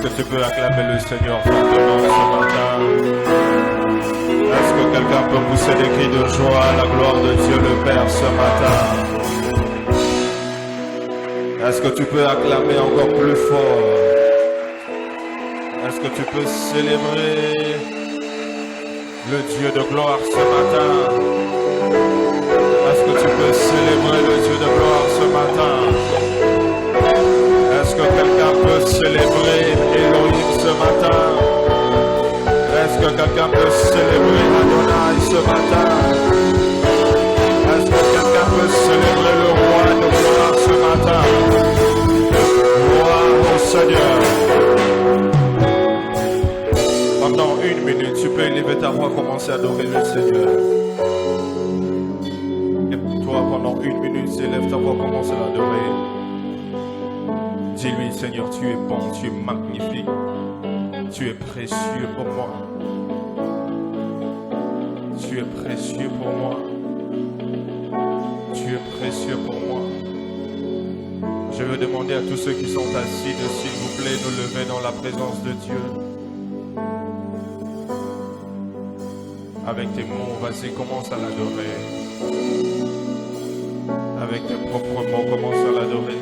que tu peux acclamer le Seigneur fortement ce matin? Est-ce que quelqu'un peut pousser des cris de joie à la gloire de Dieu le Père ce matin? Est-ce que tu peux acclamer encore plus fort? Est-ce que tu peux célébrer le Dieu de gloire ce matin? Est-ce que tu peux célébrer le Dieu de gloire ce matin? Est-ce que quelqu'un peut célébrer Elohim ce matin? Est-ce que quelqu'un peut célébrer Adonai ce matin? Est-ce que quelqu'un peut célébrer le roi de gloire ce matin? Gloire au Seigneur. Pendant 1 minute, tu peux élever ta voix, commencer à adorer le Seigneur. Et toi, pendant 1 minute, élève ta voix, commence à l'adorer. Dis-lui, Seigneur, tu es bon, tu es magnifique, tu es précieux pour moi. Tu es précieux pour moi. Tu es précieux pour moi. Je veux demander à tous ceux qui sont assis de, s'il vous plaît, nous lever dans la présence de Dieu. Avec tes mots, vas-y, commence à l'adorer. Avec tes propres mots, commence à l'adorer.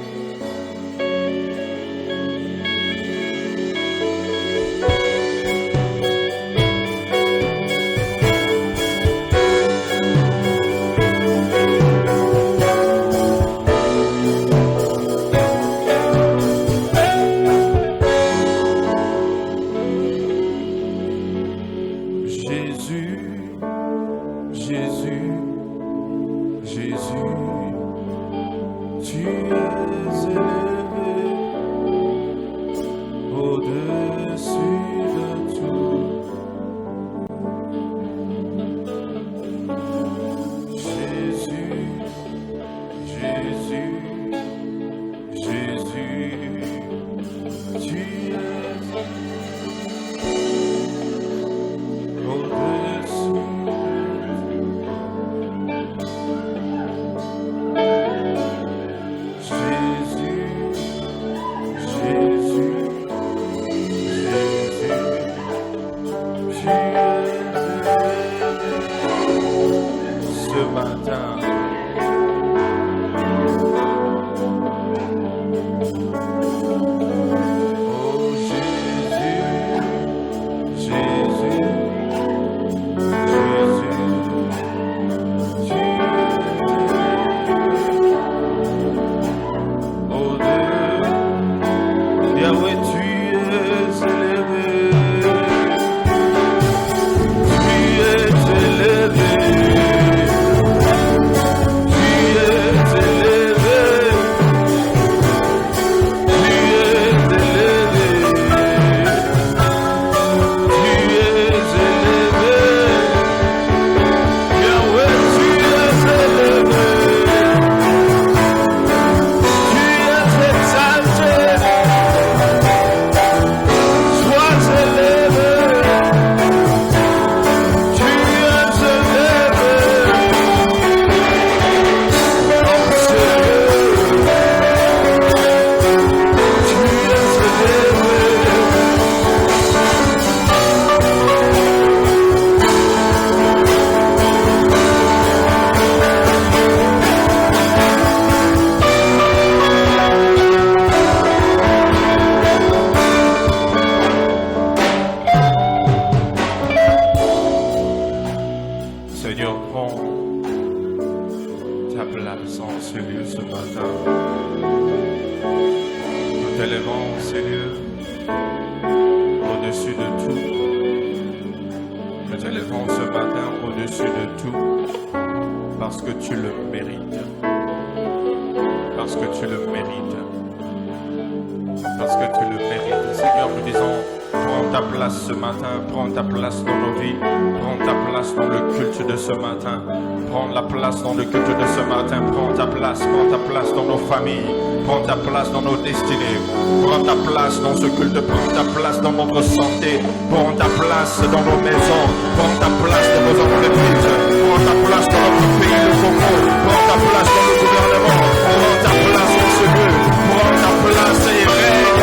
Dans nos maisons, prends ta place dans nos entreprises, prends ta place dans notre pays, le Congo, prends ta place dans le gouvernement, prends ta place dans ce lieu, prends ta place et règne,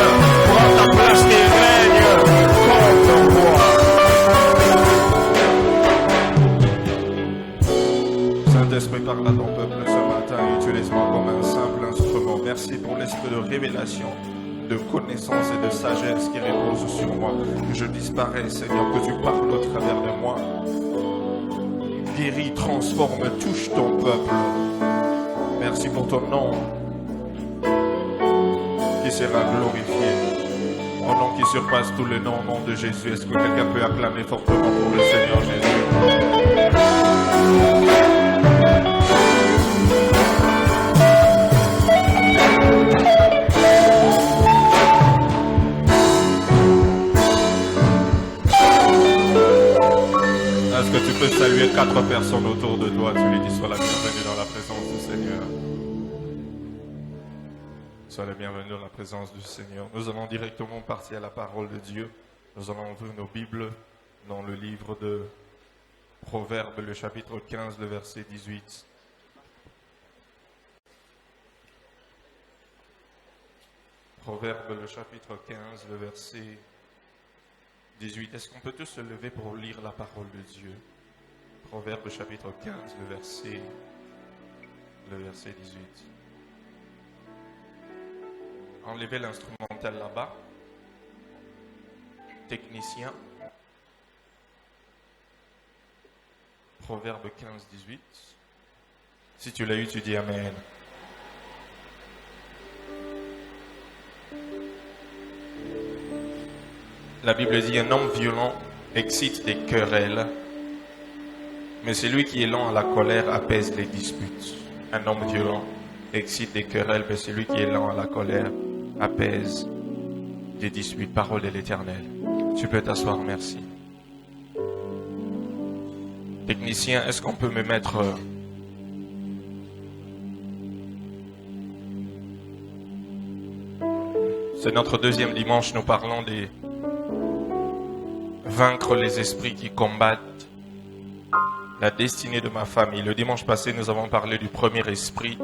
prends ta place et règne. merci pour l'esprit de révélation, de connaissance et de sagesse qui repose sur moi. Que je disparais, Seigneur, que tu parles au travers de moi. Guéris, transforme, touche ton peuple. Merci pour ton nom qui sera glorifié. Au nom qui surpasse tous les noms, au nom de Jésus. Est-ce que quelqu'un peut acclamer fortement pour le Seigneur Jésus? Est-ce que tu peux saluer 4 personnes autour de toi? Tu lui dis sois la bienvenue dans la présence du Seigneur. Sois la bienvenue dans la présence du Seigneur. Nous allons directement partir à la parole de Dieu. Nous allons ouvrir nos Bibles dans le livre de Proverbes, le chapitre 15, le verset 18. Proverbes, le chapitre 15, le verset 18. Est-ce qu'on peut tous se lever pour lire la parole de Dieu? Proverbes, chapitre 15, le verset 18. Enlevez l'instrumental là-bas. Technicien. Proverbe 15, 18. Si tu l'as eu, tu dis Amen. La Bible dit un homme violent excite des querelles, mais celui qui est lent à la colère apaise les disputes. Un homme violent excite des querelles, mais celui qui est lent à la colère apaise des disputes. Parole de l'Éternel. Tu peux t'asseoir, merci. Technicien, est-ce qu'on peut me mettre... C'est notre deuxième dimanche, nous parlons des... Vaincre les esprits qui combattent la destinée de ma famille. Le dimanche passé, nous avons parlé du premier esprit.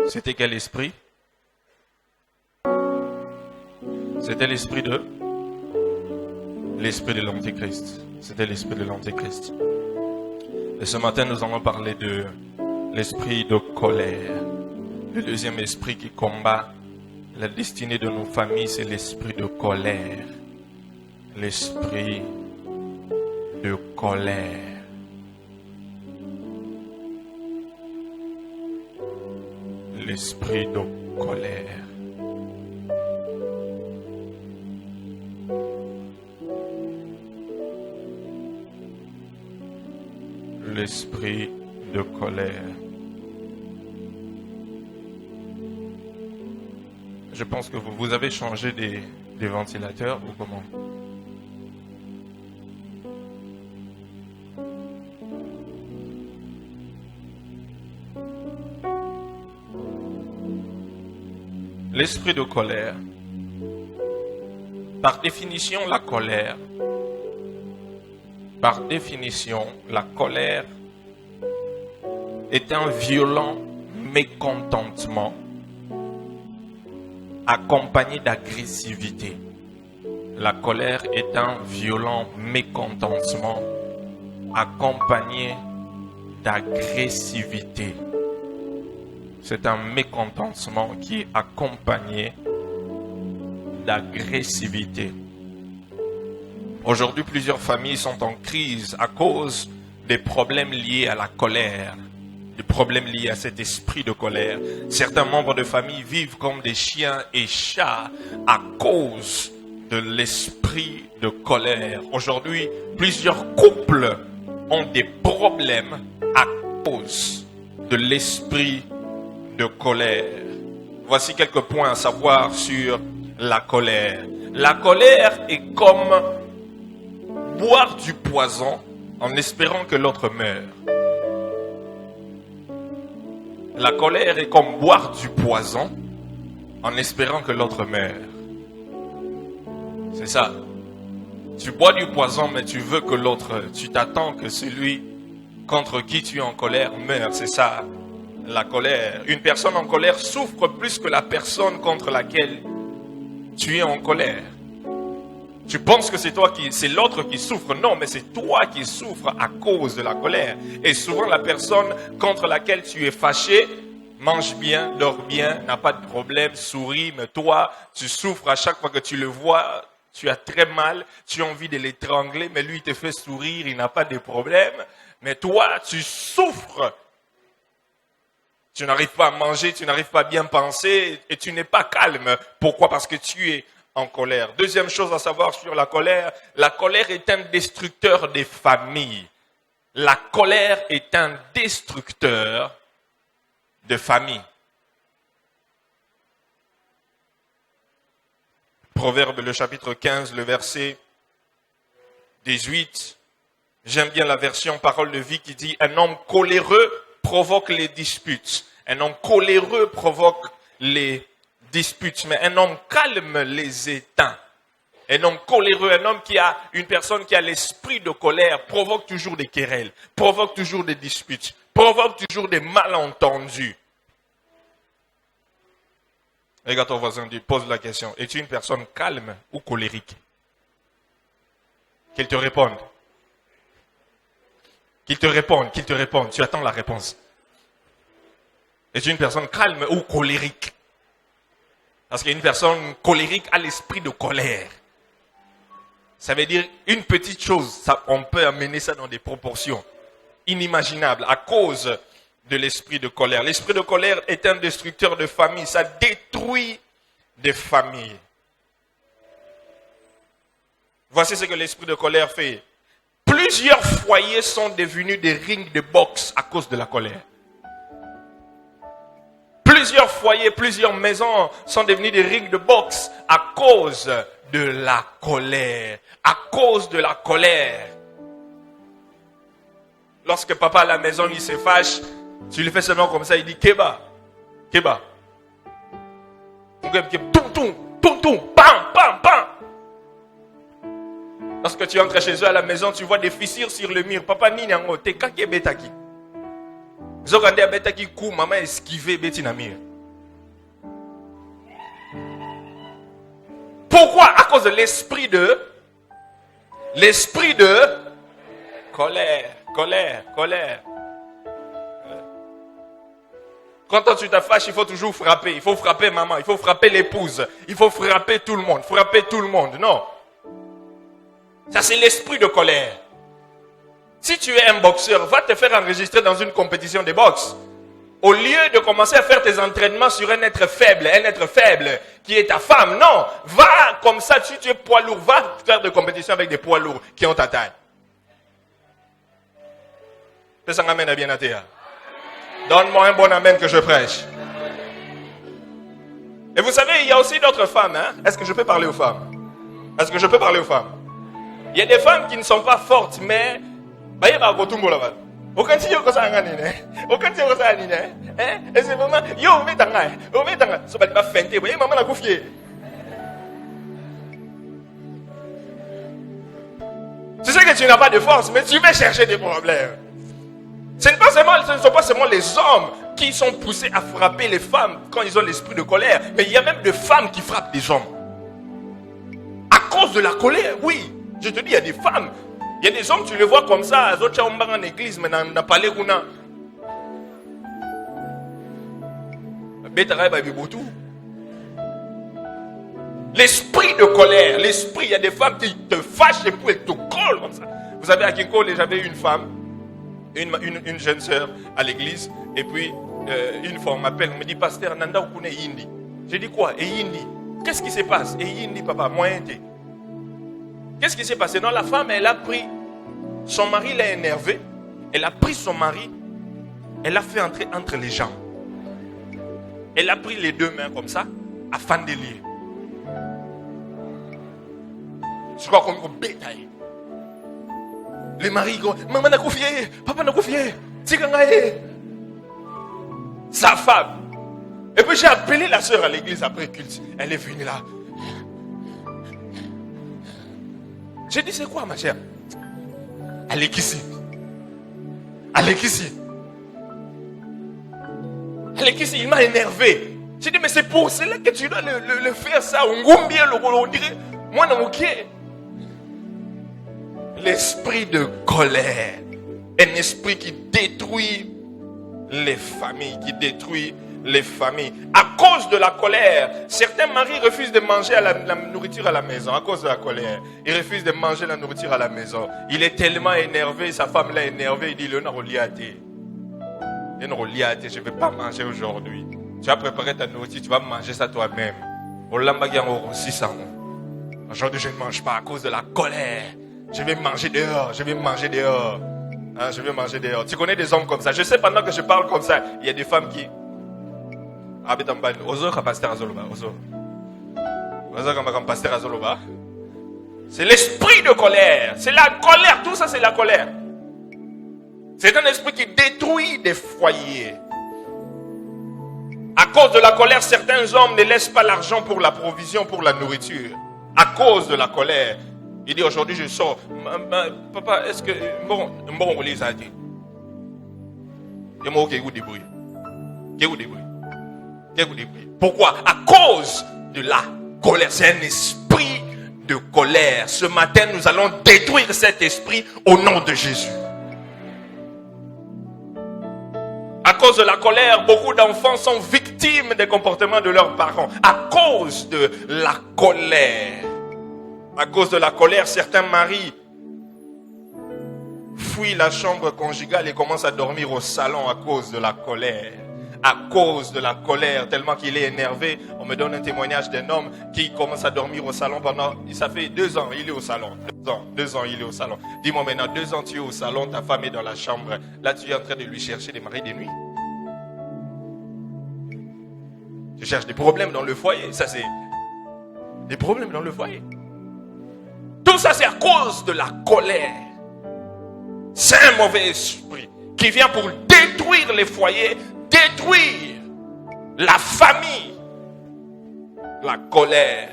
C'était quel esprit? C'était l'esprit de l'Antéchrist. C'était l'esprit de l'Antéchrist. Et ce matin, nous allons parler de l'esprit de colère. Le deuxième esprit qui combat la destinée de nos familles, c'est l'esprit de colère. L'esprit de colère. L'esprit de colère. L'esprit de colère. Je pense que vous avez changé des ventilateurs ou comment? L'esprit de colère. Par définition, la colère est un violent mécontentement accompagné d'agressivité. La colère est un violent mécontentement accompagné d'agressivité. C'est un mécontentement qui est accompagné d'agressivité. Aujourd'hui, plusieurs familles sont en crise à cause des problèmes liés à la colère, des problèmes liés à cet esprit de colère. Certains membres de famille vivent comme des chiens et chats à cause de l'esprit de colère. Aujourd'hui, plusieurs couples ont des problèmes à cause de l'esprit de colère. Voici quelques points à savoir sur la colère. La colère est comme boire du poison en espérant que l'autre meure. La colère est comme boire du poison en espérant que l'autre meure. C'est ça. Tu bois du poison, mais tu veux que l'autre, tu t'attends que celui contre qui tu es en colère meure. C'est ça, la colère. Une personne en colère souffre plus que la personne contre laquelle tu es en colère. Tu penses que c'est l'autre qui souffre. Non, mais c'est toi qui souffres à cause de la colère. Et souvent, la personne contre laquelle tu es fâché mange bien, dort bien, n'a pas de problème, sourit, mais toi, tu souffres à chaque fois que tu le vois, tu as très mal, tu as envie de l'étrangler, mais lui, il te fait sourire, il n'a pas de problème, mais toi, tu souffres. Tu n'arrives pas à manger, tu n'arrives pas à bien penser et tu n'es pas calme. Pourquoi? Parce que tu es en colère. Deuxième chose à savoir sur la colère est un destructeur des familles. La colère est un destructeur de famille. Proverbe, le chapitre 15, le verset 18. J'aime bien la version Parole de vie qui dit « Un homme coléreux provoque les disputes. Un homme coléreux provoque les disputes, mais un homme calme les éteint. » Un homme coléreux, une personne qui a l'esprit de colère, provoque toujours des querelles, provoque toujours des disputes, provoque toujours des malentendus. Regarde ton voisin, pose la question. Es-tu une personne calme ou colérique? Qu'il te réponde. Qu'il te réponde. Tu attends la réponse. Es-tu une personne calme ou colérique? Parce qu'une personne colérique a l'esprit de colère. Ça veut dire une petite chose, on peut amener ça dans des proportions inimaginables à cause de l'esprit de colère. L'esprit de colère est un destructeur de famille. Ça détruit des familles. Voici ce que l'esprit de colère fait. Plusieurs foyers sont devenus des rings de boxe à cause de la colère. Plusieurs foyers, plusieurs maisons sont devenues des rings de boxe à cause de la colère. À cause de la colère. Lorsque papa à la maison, il se fâche, tu lui fais seulement comme ça, il dit Keba. Keba. Pam, pam, pam. Lorsque tu entres chez eux à la maison, tu vois des fissures sur le mur. Papa ni nango, te kake betaki. Zokande betaki kou, maman esquivé beti na mur. Pourquoi? À cause de l'esprit de colère. Quand tu t'affaches, il faut toujours frapper. Il faut frapper maman, il faut frapper l'épouse. Il faut frapper tout le monde. Non. Ça, c'est l'esprit de colère. Si tu es un boxeur, va te faire enregistrer dans une compétition de boxe. Au lieu de commencer à faire tes entraînements sur un être faible qui est ta femme, non. Va comme ça, si tu es poids lourd, va faire des compétitions avec des poids lourds qui ont ta taille. Fais un amen à bien à terre. Donne-moi un bon amen que je prêche. Et vous savez, il y a aussi d'autres femmes. Hein? Est-ce que je peux parler aux femmes? Il y a des femmes qui ne sont pas fortes, mais... Et c'est vraiment... Tu sais que tu n'as pas de force, mais tu vas chercher des problèmes. Ce ne sont pas seulement les hommes qui sont poussés à frapper les femmes quand ils ont l'esprit de colère, mais il y a même des femmes qui frappent des hommes. À cause de la colère, oui. Je te dis, il y a des femmes, il y a des hommes, tu les vois comme ça, en église, mais dans la palais, l'esprit de colère, il y a des femmes qui te fâchent et puis elles te collent comme ça. Vous savez, à Kinkole, j'avais une femme, une jeune sœur à l'église, et puis une fois on m'appelle, on me dit, pasteur, Nanda Okune Yindi. J'ai dit quoi? Et Yindi? Qu'est-ce qui se passe? Et Yindi, papa, moyen t'es. Qu'est-ce qui s'est passé? Non, la femme, elle a pris, son mari l'a énervé, elle a pris son mari, elle l'a fait entrer entre les jambes. Elle a pris les deux mains comme ça, afin de lire. Je crois qu'on est bétail. Les maris, maman n'a confié, papa n'a confié, sa femme. Et puis j'ai appelé la sœur à l'église après culte. Elle est venue là. J'ai dit, c'est quoi ma chère? Allez ici. Il m'a énervé. J'ai dit, mais c'est pour cela que tu dois le faire ça. On dirait, moi, non, ok. L'esprit de colère. Un esprit qui détruit les familles, qui détruit les familles. À cause de la colère, certains maris refusent de manger la nourriture à la maison. À cause de la colère, ils refusent de manger la nourriture à la maison. Il est tellement énervé, sa femme l'a énervé, il dit, je ne vais pas manger aujourd'hui. Tu as préparé ta nourriture, tu vas manger ça toi-même. Aujourd'hui, je ne mange pas à cause de la colère. Je vais manger dehors. Je vais manger dehors. Tu connais des hommes comme ça. Je sais pendant que je parle comme ça, il y a des femmes qui... C'est l'esprit de colère. C'est la colère. Tout ça, c'est la colère. C'est un esprit qui détruit des foyers. À cause de la colère, certains hommes ne laissent pas l'argent pour la provision, pour la nourriture. À cause de la colère. Il dit aujourd'hui je sors. Papa, est-ce que... Bon, on les a dit. Pourquoi? À cause de la colère. C'est un esprit de colère. Ce matin, nous allons détruire cet esprit au nom de Jésus. À cause de la colère, beaucoup d'enfants sont victimes des comportements de leurs parents. À cause de la colère. À cause de la colère, certains maris fuient la chambre conjugale et commencent à dormir au salon à cause de la colère. À cause de la colère, tellement qu'il est énervé. On me donne un témoignage d'un homme qui commence à dormir au salon pendant... Ça fait 2 ans, il est au salon. 2 ans, il est au salon. Dis-moi maintenant, 2 ans tu es au salon, ta femme est dans la chambre. Là, tu es en train de lui chercher des maris de nuit. Tu cherches des problèmes dans le foyer. Ça, c'est des problèmes dans le foyer. Tout ça, c'est à cause de la colère. C'est un mauvais esprit qui vient pour détruire les foyers, détruire la famille. La colère.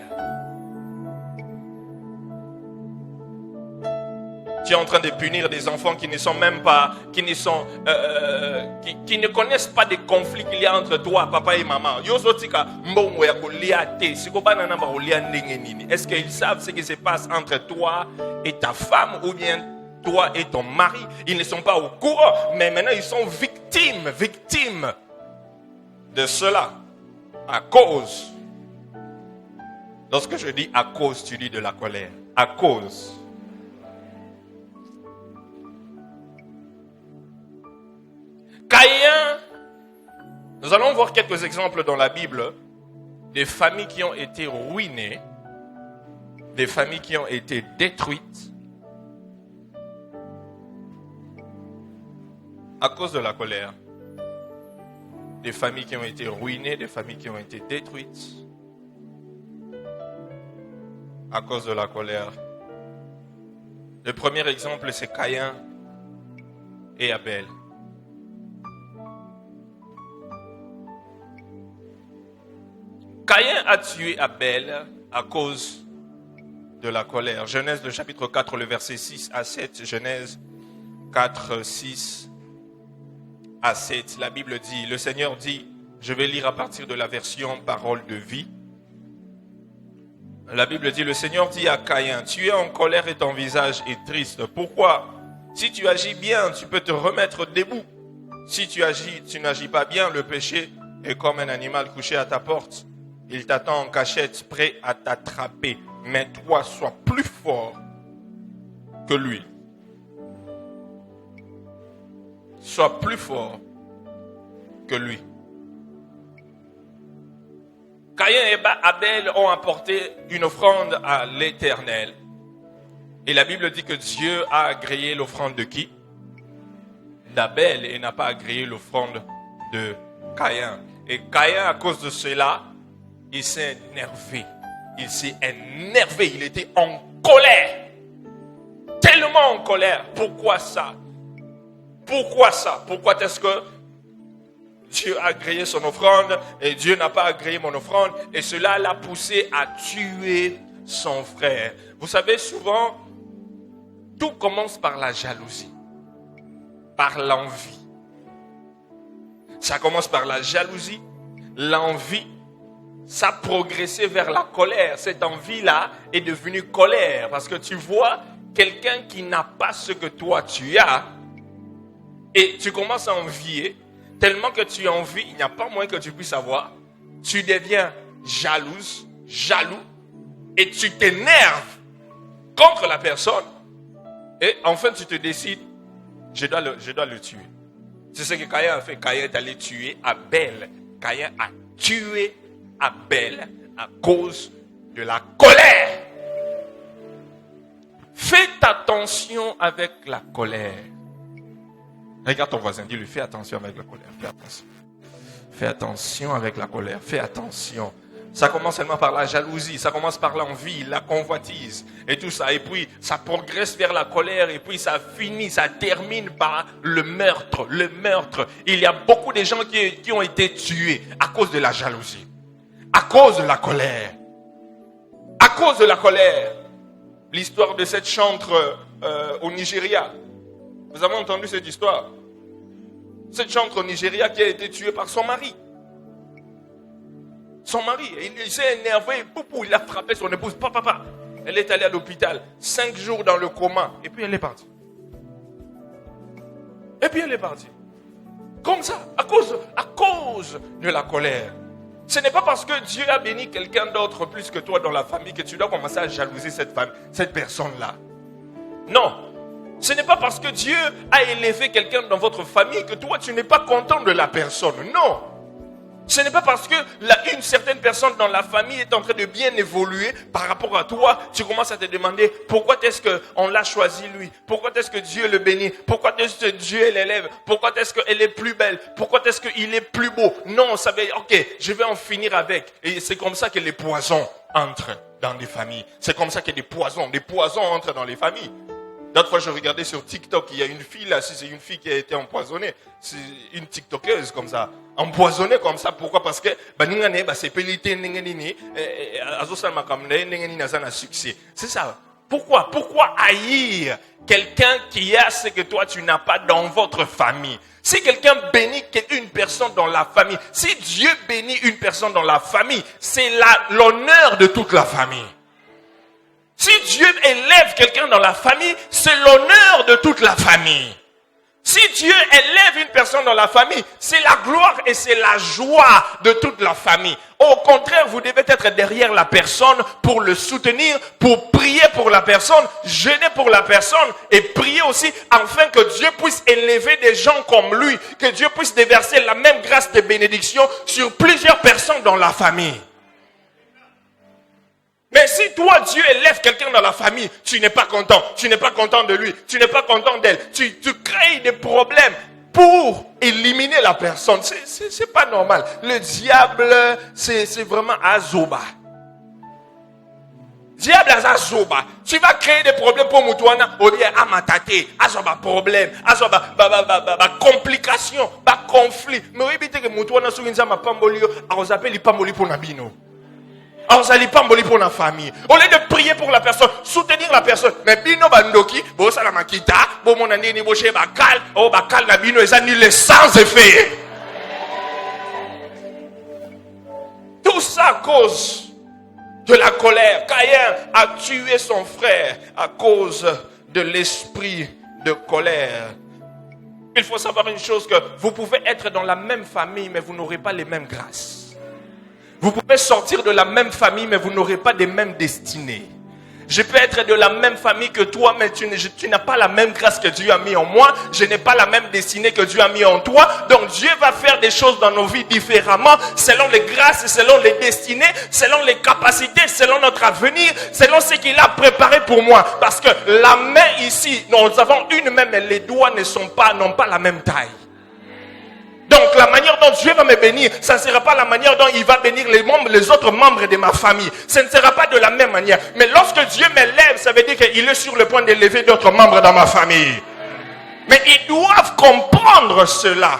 Tu es en train de punir des enfants qui ne sont même pas, qui ne connaissent pas des conflits qu'il y a entre toi, papa et maman. Est-ce qu'ils savent ce qui se passe entre toi et ta femme ou bien toi et ton mari? Ils ne sont pas au courant, mais maintenant ils sont victimes de cela. À cause. Lorsque je dis à cause, tu dis de la colère. À cause. Caïn, nous allons voir quelques exemples dans la Bible des familles qui ont été ruinées, des familles qui ont été détruites à cause de la colère. Des familles qui ont été ruinées, des familles qui ont été détruites à cause de la colère. Le premier exemple, c'est Caïn et Abel. Caïn a tué Abel à cause de la colère. Genèse le chapitre 4, le verset 6 à 7. Genèse 4, 6 à 7. La Bible dit, le Seigneur dit, je vais lire à partir de la version Parole de vie. La Bible dit, le Seigneur dit à Caïn, tu es en colère et ton visage est triste. Pourquoi? Si tu agis bien, tu peux te remettre debout. Si tu n'agis pas bien, le péché est comme un animal couché à ta porte. Il t'attend en cachette, prêt à t'attraper. Mais toi, sois plus fort que lui. Sois plus fort que lui. Caïn et Abel ont apporté une offrande à l'Éternel. Et la Bible dit que Dieu a agréé l'offrande de qui? D'Abel, et n'a pas agréé l'offrande de Caïn. Et Caïn, à cause de cela, il s'est énervé. Il était en colère. Tellement en colère. Pourquoi ça? Pourquoi est-ce que Dieu a agréé son offrande et Dieu n'a pas agréé mon offrande? Et cela l'a poussé à tuer son frère. Vous savez, souvent, tout commence par la jalousie, par l'envie. Ça commence par la jalousie, l'envie. Ça a progressé vers la colère. Cette envie-là est devenue colère. Parce que tu vois quelqu'un qui n'a pas ce que toi tu as. Et tu commences à envier. tellement que tu as envie, il n'y a pas moyen que tu puisses avoir, tu deviens jalouse, jaloux, et tu t'énerves contre la personne, et enfin tu te décides, je dois le tuer. C'est ce que Caïn a fait. Caïn est allé tuer Abel. Caïn a tué Abel à cause de la colère. Faites attention avec la colère. Regarde ton voisin, dis-lui, fais attention avec la colère, fais attention. Fais attention avec la colère, fais attention. Ça commence seulement par la jalousie, ça commence par l'envie, la convoitise et tout ça. Et puis ça progresse vers la colère et puis ça finit, ça termine par le meurtre. Le meurtre. Il y a beaucoup de gens qui ont été tués à cause de la jalousie, à cause de la colère. À cause de la colère. L'histoire de cette chantre au Nigeria. Vous avez entendu cette histoire? Cette chantre au Nigeria qui a été tuée par son mari. Son mari, il s'est énervé, il a frappé son épouse. Papa. Elle est allée à l'hôpital, 5 jours dans le coma, et puis elle est partie. Comme ça, à cause de la colère. Ce n'est pas parce que Dieu a béni quelqu'un d'autre plus que toi dans la famille que tu dois commencer à jalouser cette personne-là. Non. Ce n'est pas parce que Dieu a élevé quelqu'un dans votre famille que toi tu n'es pas content de la personne. Non. Ce n'est pas parce que une certaine personne dans la famille est en train de bien évoluer par rapport à toi, tu commences à te demander pourquoi est-ce qu'on l'a choisi lui, pourquoi est-ce que Dieu le bénit, pourquoi est-ce que Dieu l'élève, pourquoi est-ce qu'elle est plus belle, pourquoi est-ce qu'il est plus beau. Non, ça veut dire, ok, je vais en finir avec. Et c'est comme ça que les poisons entrent dans les familles. C'est comme ça que des poisons entrent dans les familles. L'autre fois, je regardais sur TikTok, il y a une fille là, c'est une fille qui a été empoisonnée. C'est une TikTokeuse comme ça. Empoisonnée comme ça. Pourquoi? Parce que, c'est ça. Pourquoi haïr quelqu'un qui a ce que toi tu n'as pas dans votre famille? Si quelqu'un bénit une personne dans la famille, si Dieu bénit une personne dans la famille, c'est l'honneur de toute la famille. Si Dieu élève quelqu'un dans la famille, c'est l'honneur de toute la famille. Si Dieu élève une personne dans la famille, c'est la gloire et c'est la joie de toute la famille. Au contraire, vous devez être derrière la personne pour le soutenir, pour prier pour la personne, jeûner pour la personne et prier aussi afin que Dieu puisse élever des gens comme lui, que Dieu puisse déverser la même grâce de bénédiction sur plusieurs personnes dans la famille. Mais si toi, Dieu élève quelqu'un dans la famille, tu n'es pas content de lui, tu n'es pas content d'elle, tu crées des problèmes pour éliminer la personne. C'est pas normal. Le diable, c'est vraiment azoba. Diable azoba. Tu vas créer des problèmes pour Moutouana, au lieu amatate, azoba problème, azoba complication, conflit. Mais oui, que Moutouana souinza ma pambolio, on appelle les pamboli pour Nabino. Alors, ça n'est pas emboli pour la famille. Au lieu de prier pour la personne, soutenir la personne. Mais bino bandoki, bo salamakita, bo monandini bo che bakal, oh bakal na bino les annulés sans effet. Tout ça à cause de la colère. Caïn a tué son frère à cause de l'esprit de colère. Il faut savoir une chose, que vous pouvez être dans la même famille, mais vous n'aurez pas les mêmes grâces. Vous pouvez sortir de la même famille, mais vous n'aurez pas les mêmes destinées. Je peux être de la même famille que toi, mais tu n'as pas la même grâce que Dieu a mis en moi. Je n'ai pas la même destinée que Dieu a mis en toi. Donc Dieu va faire des choses dans nos vies différemment, selon les grâces, selon les destinées, selon les capacités, selon notre avenir, selon ce qu'il a préparé pour moi. Parce que la main ici, nous avons une main, mais les doigts n'ont pas la même taille. Donc la manière dont Dieu va me bénir, ça ne sera pas la manière dont il va bénir les autres membres de ma famille. Ce ne sera pas de la même manière. Mais lorsque Dieu m'élève, ça veut dire qu'il est sur le point d'élever d'autres membres dans ma famille. Mais ils doivent comprendre cela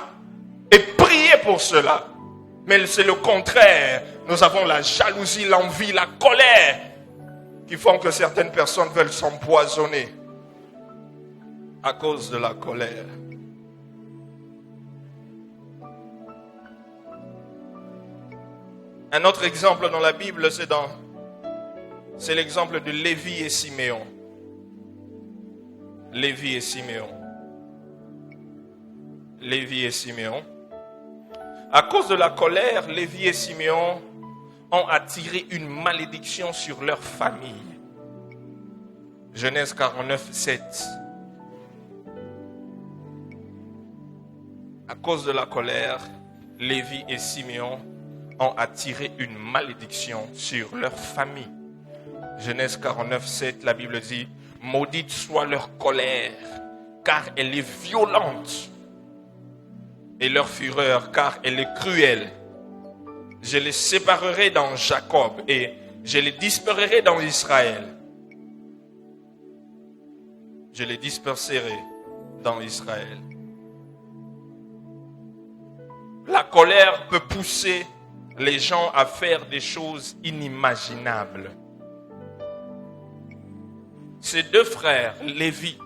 et prier pour cela. Mais c'est le contraire. Nous avons la jalousie, l'envie, la colère qui font que certaines personnes veulent s'empoisonner à cause de la colère. Un autre exemple dans la Bible, c'est l'exemple de Lévi et Siméon. Lévi et Siméon. Lévi et Siméon. À cause de la colère, Lévi et Siméon ont attiré une malédiction sur leur famille. Genèse 49, 7. À cause de la colère, Lévi et Siméon ont attiré une malédiction sur leur famille. Genèse 49, 7, la Bible dit, « Maudite soit leur colère, car elle est violente, et leur fureur, car elle est cruelle. Je les séparerai dans Jacob, et je les disperserai dans Israël. Je les disperserai dans Israël. » La colère peut pousser les gens à faire des choses inimaginables. Ces deux frères, Lévi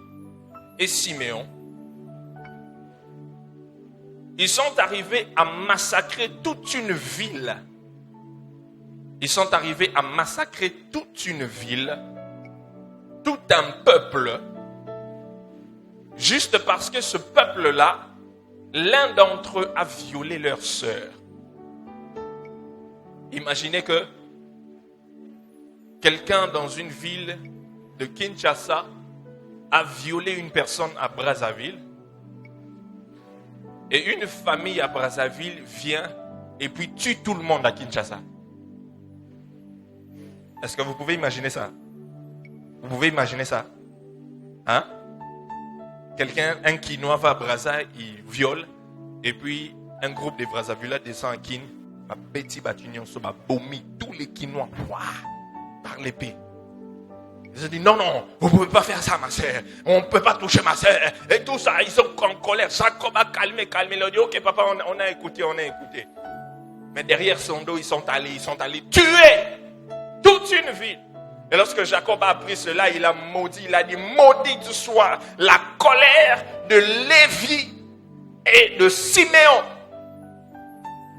et Siméon, ils sont arrivés à massacrer toute une ville. Ils sont arrivés à massacrer toute une ville, tout un peuple, juste parce que ce peuple-là, l'un d'entre eux a violé leur sœur. Imaginez que quelqu'un dans une ville de Kinshasa a violé une personne à Brazzaville. Et une famille à Brazzaville vient et puis tue tout le monde à Kinshasa. Est-ce que vous pouvez imaginer ça? Vous pouvez imaginer ça? Hein? Quelqu'un, un Kinois va à Brazza, il viole, et puis un groupe de Brazzaville descend à Kin, ma petit batunion, ça m'a vomi tous les Kinois, par l'épée. Ils ont dit non, vous ne pouvez pas faire ça, ma soeur. On ne peut pas toucher ma soeur. Et tout ça, ils sont en colère. Jacob a calmé. Il a dit, ok papa, on a écouté. Mais derrière son dos, ils sont allés tuer toute une ville. Et lorsque Jacob a appris cela, il a maudit. Il a dit, maudite soit la colère de Lévi et de Siméon.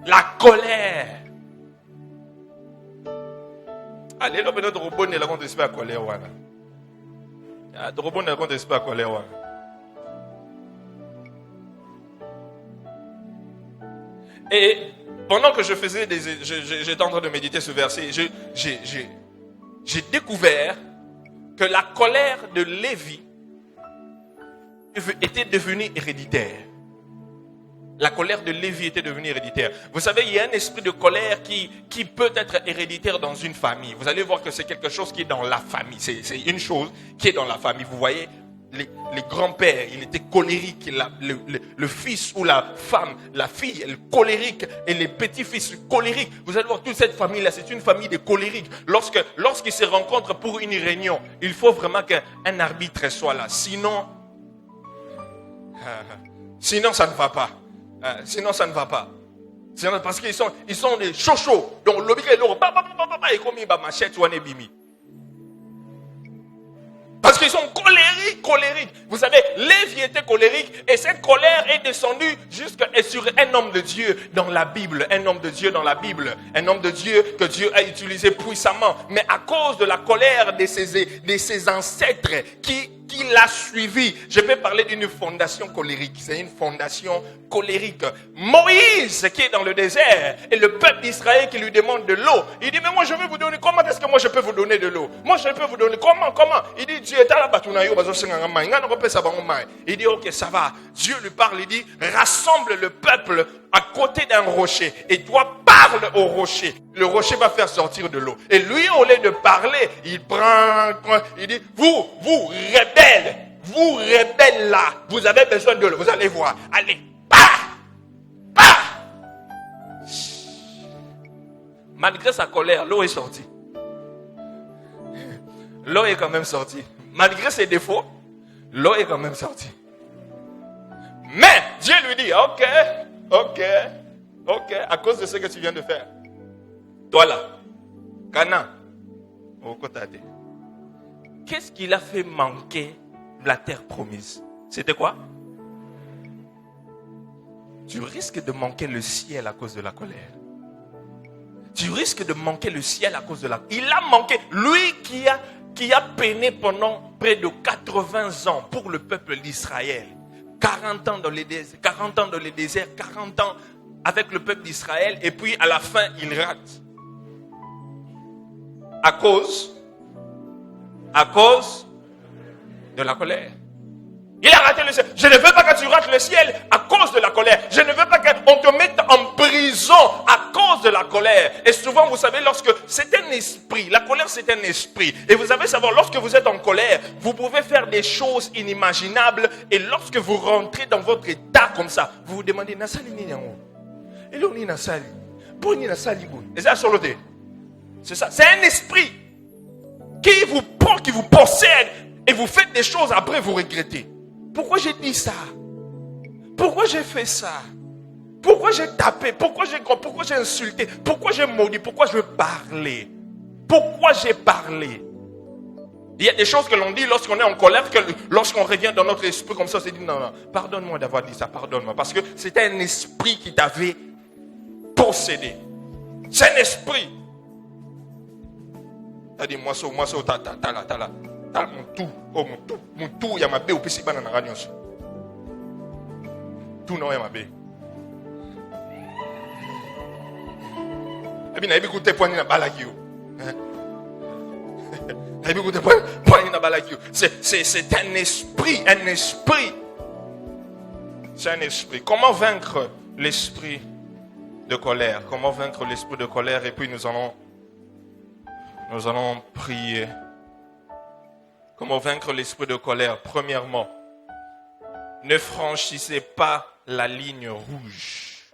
La colère. Allez, là, notre robot ne raconte pas à colère. Le robot ne raconte pas à colère. Et pendant que je faisais j'étais en train de méditer ce verset, j'ai découvert que la colère de Lévi était devenue héréditaire. La colère de Lévi était devenue héréditaire. Vous savez, il y a un esprit de colère qui peut être héréditaire dans une famille. Vous allez voir que c'est quelque chose qui est dans la famille. C'est une chose qui est dans la famille. Vous voyez, les grands-pères, il était colérique. Le fils ou la femme, la fille, elle est colérique. Et les petits-fils, colériques. Vous allez voir, toute cette famille-là, c'est une famille de colériques. Lorsqu'ils se rencontrent pour une réunion, il faut vraiment qu'un arbitre soit là. Sinon, ça ne va pas. Sinon, ça ne va pas. Sinon, parce qu'ils sont des chochos. Donc, l'objet est lourd. Et comme il va machette ou un bimi. Parce qu'ils sont colériques. Vous savez, Lévi était colérique et cette colère est descendue jusqu'à sur un homme de Dieu dans la Bible. Un homme de Dieu dans la Bible. Un homme de Dieu que Dieu a utilisé puissamment. Mais à cause de la colère de ses ancêtres qui l'a suivi. Je peux parler d'une fondation colérique. C'est une fondation colérique. Moïse qui est dans le désert et le peuple d'Israël qui lui demande de l'eau. Il dit, mais moi je vais vous donner. Comment est-ce que moi je peux vous donner de l'eau? Moi je peux vous donner. Comment? Il dit, Dieu est à la batunayo. Il dit, ok, ça va. Dieu lui parle, il dit, rassemble le peuple à côté d'un rocher. Et toi, parle au rocher. Le rocher va faire sortir de l'eau. Et lui, au lieu de parler, il dit, vous rebelles là, vous avez besoin de l'eau. Vous allez voir. Allez, Malgré sa colère, l'eau est sortie. L'eau est quand même sortie. Malgré ses défauts, l'eau est quand même sortie. Mais Dieu lui dit, ok, à cause de ce que tu viens de faire. Toi là, Canaan, au côté. Qu'est-ce qu'il a fait manquer la terre promise? C'était quoi? Tu risques de manquer le ciel à cause de la colère. Tu risques de manquer le ciel à cause de la... Il a manqué, lui qui a peiné pendant près de 80 ans pour le peuple d'Israël. 40 ans dans le désert, 40 ans avec le peuple d'Israël et puis à la fin, il rate. À cause de la colère. Il a raté le ciel. Je ne veux pas que tu rates le ciel à cause de la colère. Je ne veux pas qu'on te mette en prison à cause de la colère. Et souvent, vous savez, lorsque c'est un esprit, la colère c'est un esprit. Et vous savez savoir, lorsque vous êtes en colère, vous pouvez faire des choses inimaginables. Et lorsque vous rentrez dans votre état comme ça, vous vous demandez, Nasali ni yango. Et là, on est Nasali. Pour ni Nasali. Et ça, c'est ça. C'est un esprit qui vous prend, qui vous possède. Et vous faites des choses, après vous regrettez. Pourquoi j'ai dit ça? Pourquoi j'ai fait ça? Pourquoi j'ai tapé? Pourquoi j'ai insulté? Pourquoi j'ai maudit? Pourquoi je parlais? Pourquoi j'ai parlé? Il y a des choses que l'on dit lorsqu'on est en colère, que lorsqu'on revient dans notre esprit comme ça, on se dit non, pardonne-moi d'avoir dit ça, pardonne-moi. Parce que c'était un esprit qui t'avait possédé. C'est un esprit. T'as dit, moi, t'as là. Mon tout, il y a ma bé au PC banana ragnon. Tout non, il y a ma bé. Et bien, il y a beaucoup de poignées dans la balagio. Il y a beaucoup de poignées dans la balagio. C'est un esprit. C'est un esprit. Comment vaincre l'esprit de colère? Comment vaincre l'esprit de colère? Et puis nous allons prier. Comment vaincre l'esprit de colère? Premièrement, ne franchissez pas la ligne rouge.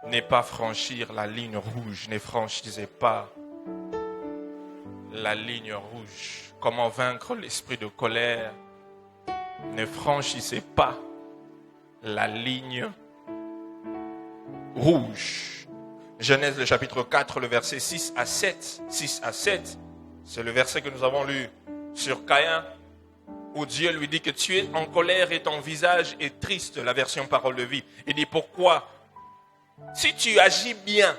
Ne pas franchir la ligne rouge. Ne franchissez pas la ligne rouge. Comment vaincre l'esprit de colère? Ne franchissez pas la ligne rouge. Genèse le chapitre 4, le verset 6 à 7. 6 à 7, c'est le verset que nous avons lu sur Caïn, où Dieu lui dit que tu es en colère et ton visage est triste, la version parole de vie. Il dit pourquoi? Si tu agis bien,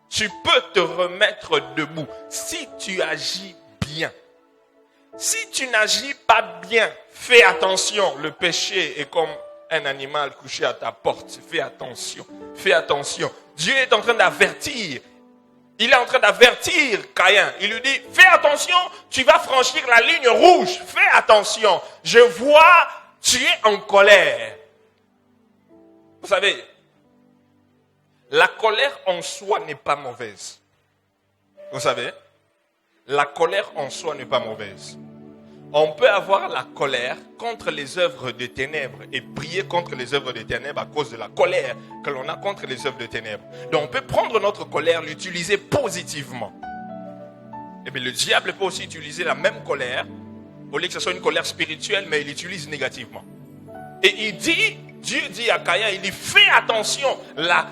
tu peux te remettre debout. Si tu agis bien. Si tu n'agis pas bien, fais attention. Le péché est comme un animal couché à ta porte. Fais attention. Fais attention. Dieu est en train d'avertir. Il est en train d'avertir Caïn. Il lui dit, fais attention, tu vas franchir la ligne rouge. Fais attention. Je vois, tu es en colère. Vous savez, la colère en soi n'est pas mauvaise. Vous savez, la colère en soi n'est pas mauvaise. On peut avoir la colère contre les œuvres des ténèbres et prier contre les œuvres des ténèbres à cause de la colère que l'on a contre les œuvres des ténèbres. Donc on peut prendre notre colère, l'utiliser positivement. Et bien le diable peut aussi utiliser la même colère, au lieu que ce soit une colère spirituelle, mais il l'utilise négativement. Et il dit, Dieu dit à Caïn, il dit, fais attention, la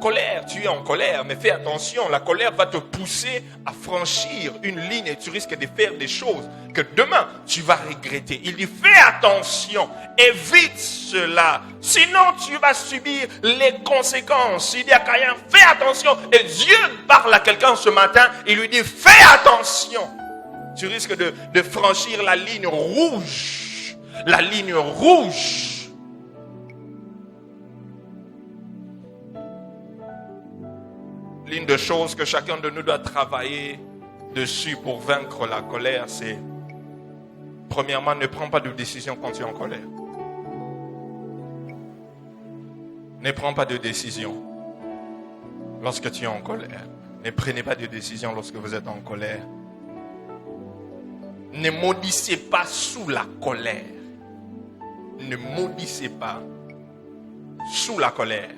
colère, tu es en colère, mais fais attention, la colère va te pousser à franchir une ligne et tu risques de faire des choses que demain tu vas regretter. Il dit, fais attention, évite cela, sinon tu vas subir les conséquences. Il dit à Caïn, fais attention, et Dieu parle à quelqu'un ce matin, il lui dit, fais attention, tu risques de franchir la ligne rouge, la ligne rouge. L'une des choses que chacun de nous doit travailler dessus pour vaincre la colère, c'est premièrement, ne prends pas de décision quand tu es en colère. Ne prends pas de décision lorsque tu es en colère. Ne prenez pas de décision lorsque vous êtes en colère. Ne maudissez pas sous la colère. Ne maudissez pas sous la colère.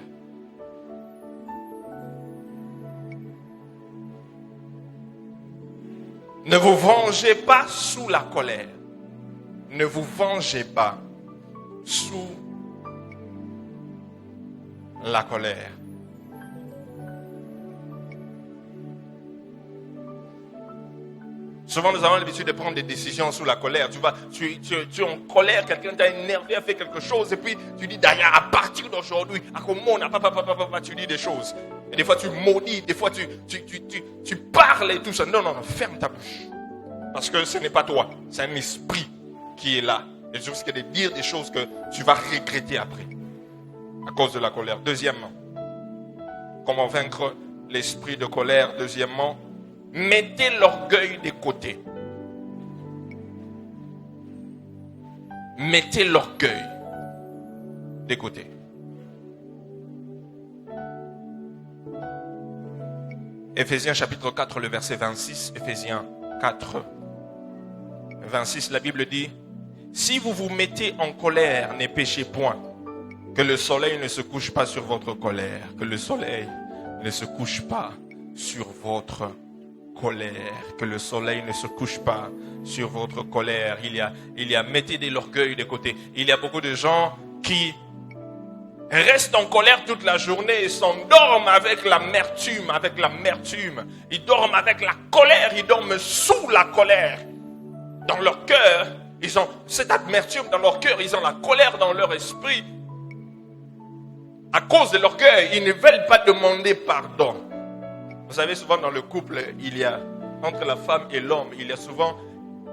Ne vous vengez pas sous la colère. Ne vous vengez pas sous la colère. Souvent, nous avons l'habitude de prendre des décisions sous la colère. Tu es en colère, quelqu'un t'a énervé, a fait quelque chose, et puis tu dis, d'ailleurs, à partir d'aujourd'hui, à comment tu dis des choses. Et des fois, tu maudis, des fois, tu parles et tout ça. Non, ferme ta bouche. Parce que ce n'est pas toi, c'est un esprit qui est là. Et tu risques de dire des choses que tu vas regretter après, à cause de la colère. Deuxièmement, Comment vaincre l'esprit de colère? Deuxièmement, mettez l'orgueil de côté. Mettez l'orgueil de côté. Éphésiens chapitre 4, le verset 26. Éphésiens 4, 26, la Bible dit: si vous vous mettez en colère, ne péchez point. Que le soleil ne se couche pas sur votre colère. Que le soleil ne se couche pas sur votre colère. Que le soleil ne se couche pas sur votre colère. Il y a mettez de l'orgueil de côté. Il y a beaucoup de gens qui restent en colère toute la journée et s'endorment avec l'amertume, Ils dorment avec la colère, ils dorment sous la colère. Dans leur cœur, ils ont cette amertume dans leur cœur, ils ont la colère dans leur esprit. À cause de l'orgueil, ils ne veulent pas demander pardon. Vous savez, souvent dans le couple, il y a, entre la femme et l'homme, il y a souvent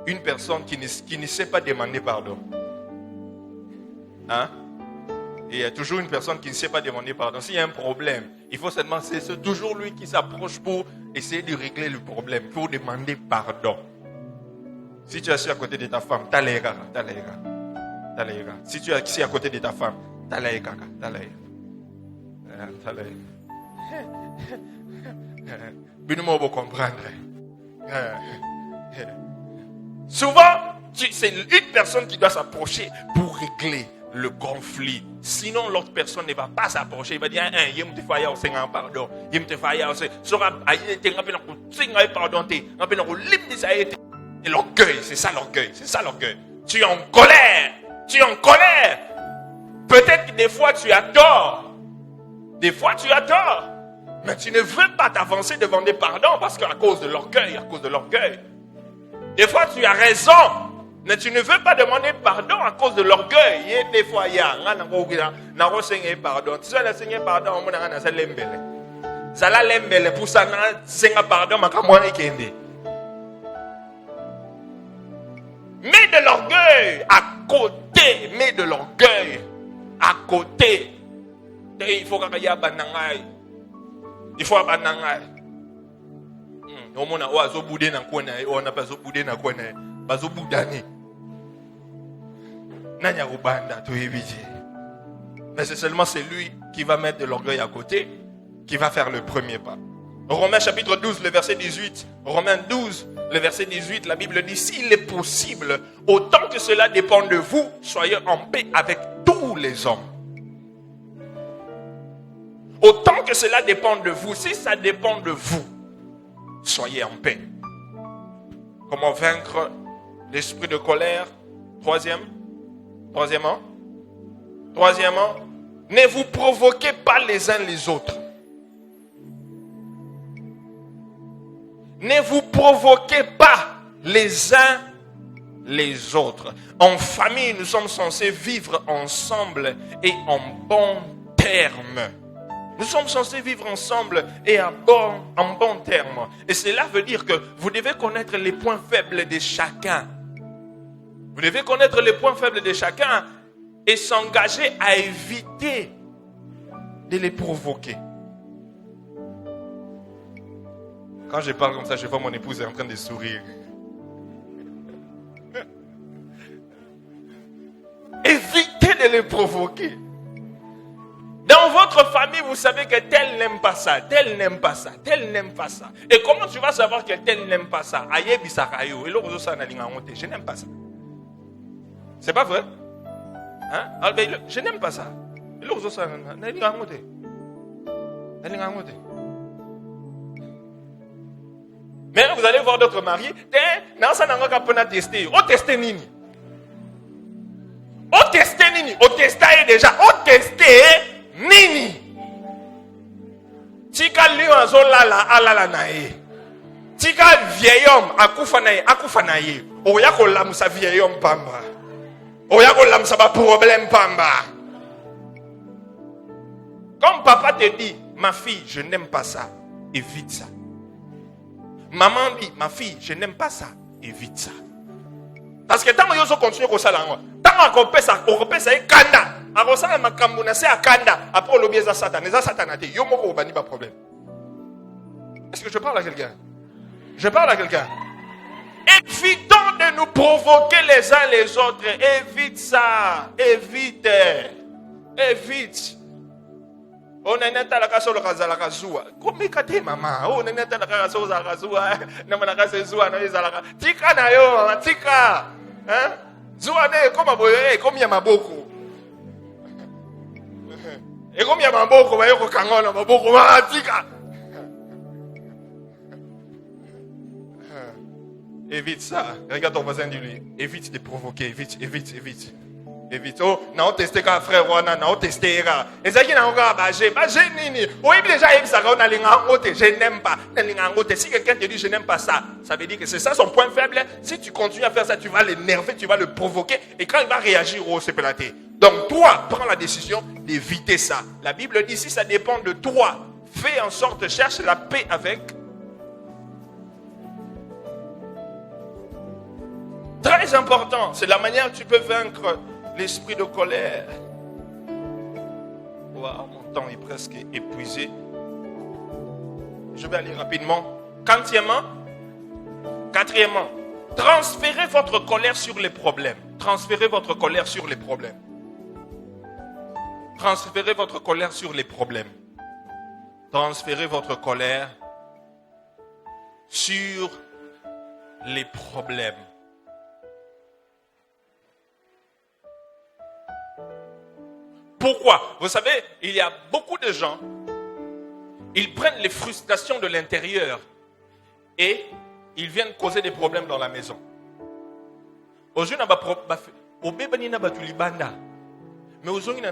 une personne qui ne sait pas demander pardon. Hein? Et il y a toujours une personne qui ne sait pas demander pardon. S'il y a un problème, il faut seulement, c'est toujours lui qui s'approche pour essayer de régler le problème, pour demander pardon. Si tu es assis à côté de ta femme, talayega. Si tu es assis à côté de ta femme, talayega. Binomo va comprendre. Souvent, c'est une personne qui doit s'approcher pour régler le conflit. Sinon, l'autre personne ne va pas s'approcher. Il va dire, pardon. Et l'orgueil, c'est ça l'orgueil. Tu es en colère. Peut-être que des fois tu as tort. Mais tu ne veux pas t'avancer devant des pardons parce qu'à cause de l'orgueil. Des fois tu as raison, mais tu ne veux pas demander pardon à cause de l'orgueil. Et des fois il y a pardon. Tu sais, le pardon, on a ça lembele. Ça la lembele pour ça, c'est un pardon, mais comme moi, mets de l'orgueil à côté. Il faut qu'il y ait banangai. Il faut banangai. On a oiseau boudé dans quoi on n'a pas boudé dans quoi bazo boudani. Nanya rubanda to éviter. Mais c'est seulement celui qui va mettre de l'orgueil à côté qui va faire le premier pas. Romains chapitre 12, le verset 18. Romains 12, le verset 18, la Bible dit: s'il est possible, autant que cela dépend de vous, soyez en paix avec tous les hommes. Autant que cela dépend de vous, si ça dépend de vous, soyez en paix. Comment vaincre l'esprit de colère? Troisièmement, ne vous provoquez pas les uns les autres. Ne vous provoquez pas les uns les autres. En famille, nous sommes censés vivre ensemble et en bons termes. Nous sommes censés vivre ensemble et en bons termes. Et cela veut dire que vous devez connaître les points faibles de chacun. Vous devez connaître les points faibles de chacun et s'engager à éviter de les provoquer. Quand je parle comme ça, je vois mon épouse est en train de sourire. Évitez de les provoquer. Dans votre famille, vous savez que tel n'aime pas ça, tel n'aime pas ça, tel n'aime pas ça. Et comment tu vas savoir que tel n'aime pas ça? Je n'aime pas ça. C'est pas vrai? Hein? Je n'aime pas ça. Mais vous allez voir d'autres mariés. Non, ça n'a pas pu tester. On teste nini. On teste nini. On teste déjà. On teste nini. Tika lion zolala alala nae. Tika vieil homme akufa nae. Oya ko lamusa vieil homme pamba. Oya ko lamusa ba problème pamba. Comme papa te dit, ma fille, je n'aime pas ça. Évite ça. Maman dit, ma fille, je n'aime pas ça. Évite ça. Parce que tant que vous continuez comme ça, tant ntango akopesa ye kanda akosala makambo na se ya kanda après olobi eza satana te yo moko obandi ba problème. Est-ce que je parle à quelqu'un? Je parle à quelqu'un. Évitons de nous provoquer les uns les autres. Évite ça. Évite. On est neta la kasolo kazala kazua. Komi kate mama. On est neta la kasolo kazua. Namana kasezua na ezala. Tika na yo mama tika. Hein? Zua ne koma boye komi ya maboko. Et komi ya maboko ba yo ko kangona maboko ma tika. Évite ça. Regarde ton voisin, dis-lui. Évite de provoquer. Évite. Oh, n'a testé qu'un frère, on a testé. Et ça qui n'a encore bagé. Bagé nini. Oui, déjà, il s'est on a l'ingangote. Je n'aime pas. Si quelqu'un te dit je n'aime pas ça, ça veut dire que c'est ça son point faible. Si tu continues à faire ça, tu vas l'énerver, tu vas le provoquer. Et quand il va réagir, oh, c'est pélaté. Donc, toi, prends la décision d'éviter ça. La Bible dit si ça dépend de toi, fais en sorte, cherche la paix avec. Très important, c'est la manière que tu peux vaincre l'esprit de colère. Wow, mon temps est presque épuisé. Je vais aller rapidement. Quatrièmement, transférez votre colère sur les problèmes. Transférez votre colère sur les problèmes. Transférez votre colère sur les problèmes. Transférez votre colère sur les problèmes. Pourquoi? Vous savez, il y a beaucoup de gens, ils prennent les frustrations de l'intérieur et ils viennent causer des problèmes dans la maison. Aujourd'hui, on a mais aujourd'hui, on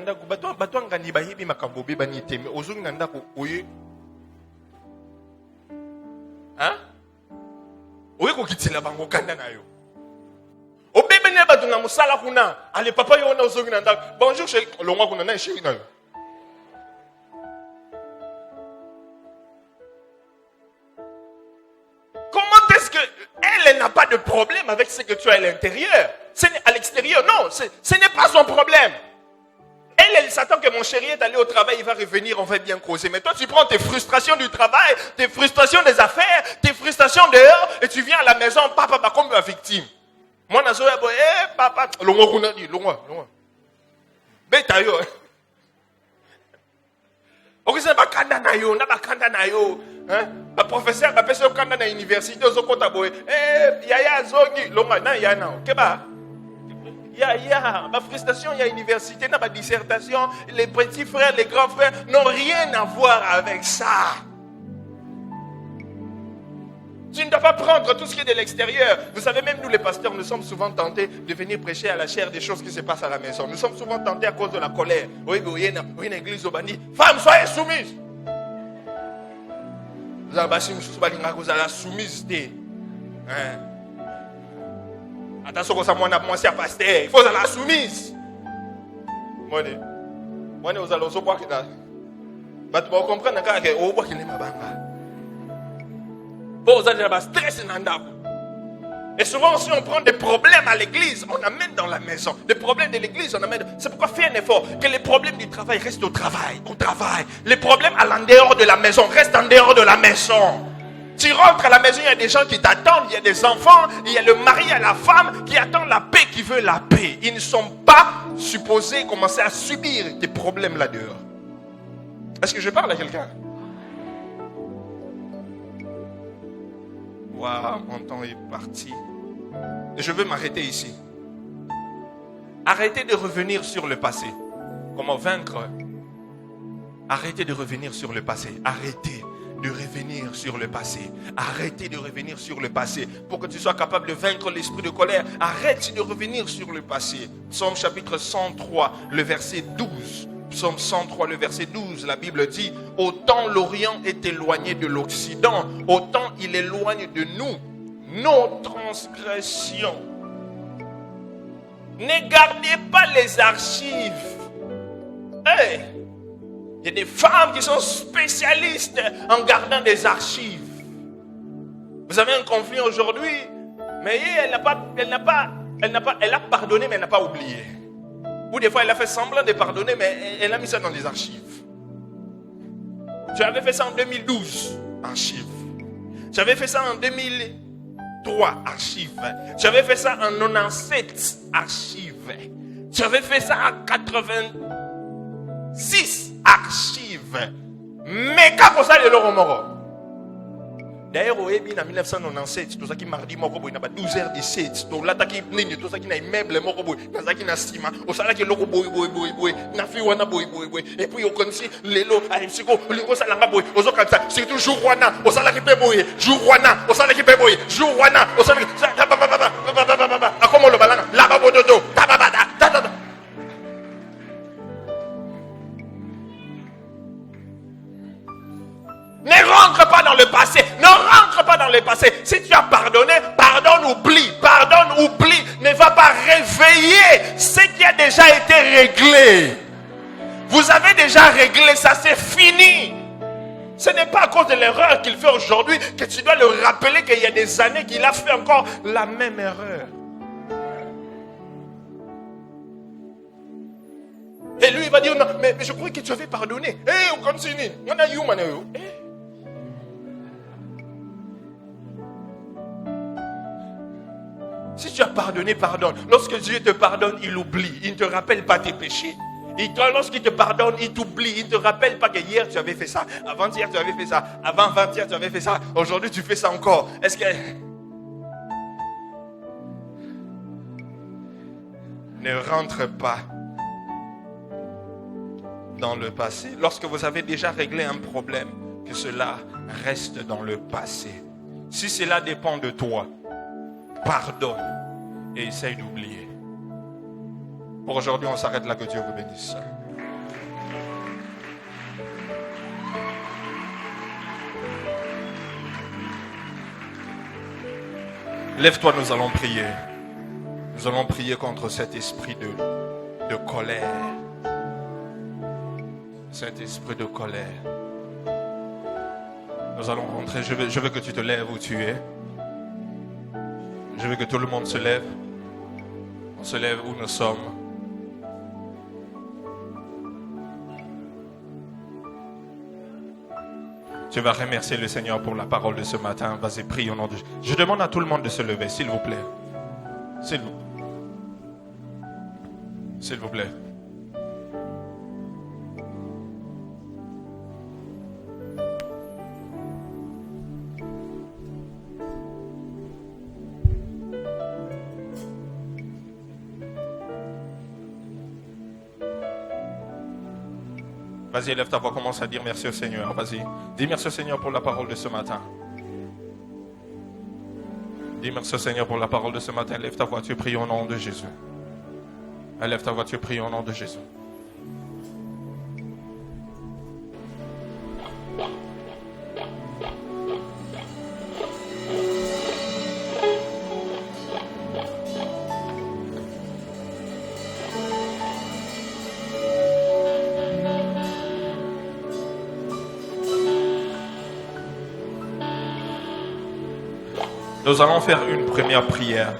a allez papa yo na ozongi na ndako bonjour chérie longwa kuna na chérie na yo. Comment est-ce que elle n'a pas de problème avec ce que tu as à l'intérieur? Ce n'est à l'extérieur, non, ce n'est pas son problème. Elle s'attend que mon chéri est allé au travail, il va revenir, on va bien causer. Mais toi, tu prends tes frustrations du travail, tes frustrations des affaires, tes frustrations dehors, et tu viens à la maison, papa, comme ma victime. Moi, je suis papa, longwa. Beta yo. Okisa bakanda na yo, hein? Le professeur a appelé kanda na université ozokota boye. Yaya zongi, longwa na yana. Keba. Ya, ma frustration, il y a université, ma dissertation, les petits frères, les grands frères n'ont rien à voir avec ça. Tu ne dois pas prendre tout ce qui est de l'extérieur. Vous savez, même nous les pasteurs, nous sommes souvent tentés de venir prêcher à la chair des choses qui se passent à la maison. Nous sommes souvent tentés à cause de la colère. Oui, une église au bandit. Femme, soyez soumise. Vous avez soumise. Attention que ça moi c'est pasteur. Il faut la soumise. Moi vous allez aussi voir que là. Bah tu vas comprendre que au bois qu'il est ma banga. Bon, vous allez avoir stress nanda. Et souvent si on prend des problèmes à l'église, on amène dans la maison. Des problèmes de l'église, on amène. C'est pourquoi fais un effort que les problèmes du travail restent au travail. Les problèmes à l'en-dehors de la maison restent en dehors de la maison. Tu rentres à la maison, il y a des gens qui t'attendent, il y a des enfants, il y a le mari, il y a la femme qui attend la paix, qui veut la paix. Ils ne sont pas supposés commencer à subir des problèmes là dehors. Est-ce que je parle à quelqu'un? Waouh, mon temps est parti. Je veux m'arrêter ici. Arrêtez de revenir sur le passé. Comment vaincre? Arrêtez de revenir sur le passé. Arrêtez de revenir sur le passé. Arrêtez de revenir sur le passé. Pour que tu sois capable de vaincre l'esprit de colère, arrête de revenir sur le passé. Psaume chapitre 103, le verset 12. Psaume 103, le verset 12, la Bible dit: autant l'Orient est éloigné de l'Occident, autant il éloigne de nous nos transgressions. Ne gardez pas les archives. Hey! Il y a des femmes qui sont spécialistes en gardant des archives. Vous avez un conflit aujourd'hui, mais elle a pardonné, mais elle n'a pas oublié. Ou des fois, elle a fait semblant de pardonner, mais elle a mis ça dans les archives. Tu avais fait ça en 2012, archive. Tu avais fait ça en 2003, archive. Tu avais fait ça en 97, archive. Tu avais fait ça en 86, archive. Mais quand ça, le moro. D'ailleurs, au Ebi, en 1997, tout ça qui mardi, il y a 12h17. Tout là, tout ça qui n'a immeuble, tout ça qui n'a ciment, tout ça qui est loco, et puis, on connaît les lots, c'est toujours Wana, au salaire qui peut boyer, jour Wana, au salaire qui peut boyer, jour Wana, au salaire qui peut boyer, comment le ballon, là-bas, dodo, ne rentre pas dans le passé. Ne rentre pas dans le passé. Si tu as pardonné, pardonne, oublie. Pardonne, oublie. Ne va pas réveiller ce qui a déjà été réglé. Vous avez déjà réglé ça, c'est fini. Ce n'est pas à cause de l'erreur qu'il fait aujourd'hui que tu dois le rappeler qu'il y a des années qu'il a fait encore la même erreur. Et lui, il va dire, non, mais je crois que tu avais pardonné. On continue. Il y en a eu, Si tu as pardonné, pardonne. Lorsque Dieu te pardonne, il oublie. Il ne te rappelle pas tes péchés. Lorsqu'il te pardonne, il t'oublie. Il ne te rappelle pas que hier tu avais fait ça. Avant-hier tu avais fait ça. Avant-avant-hier tu avais fait ça. Aujourd'hui tu fais ça encore. Est-ce que... Ne rentre pas dans le passé. Lorsque vous avez déjà réglé un problème, que cela reste dans le passé. Si cela dépend de toi, pardonne et essaye d'oublier. Pour aujourd'hui, on s'arrête là, que Dieu vous bénisse. Lève-toi, nous allons prier. Nous allons prier contre cet esprit de colère. Cet esprit de colère. Nous allons rentrer. Je veux que tu te lèves où tu es. Je veux que tout le monde se lève. On se lève où nous sommes. Tu vas remercier le Seigneur pour la parole de ce matin. Vas-y, prie au nom de Jésus. Je demande à tout le monde de se lever, s'il vous plaît. S'il vous plaît. Vas-y, lève ta voix, commence à dire merci au Seigneur. Vas-y, dis merci au Seigneur pour la parole de ce matin. Dis merci au Seigneur pour la parole de ce matin. Lève ta voix, tu pries au nom de Jésus. Lève ta voix, tu pries au nom de Jésus. Nous allons faire une première prière.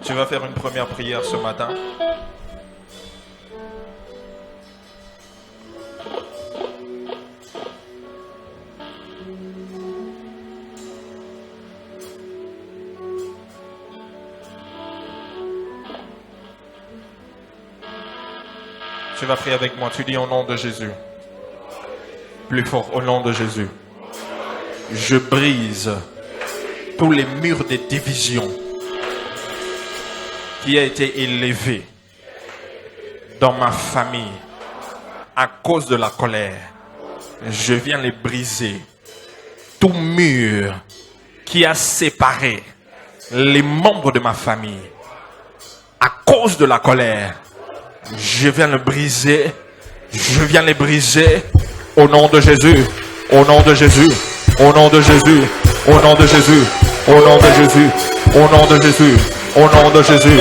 Tu vas faire une première prière ce matin. Tu vas prier avec moi. Tu dis au nom de Jésus. Plus fort, au nom de Jésus. Je brise tous les murs de division qui a été élevé dans ma famille à cause de la colère. Je viens les briser. Tout mur qui a séparé les membres de ma famille à cause de la colère, je viens le briser. Je viens les briser au nom de Jésus. Au nom de Jésus. Au nom de Jésus. Au nom de Jésus. Au nom de Jésus. Au nom de Jésus. Au nom de Jésus.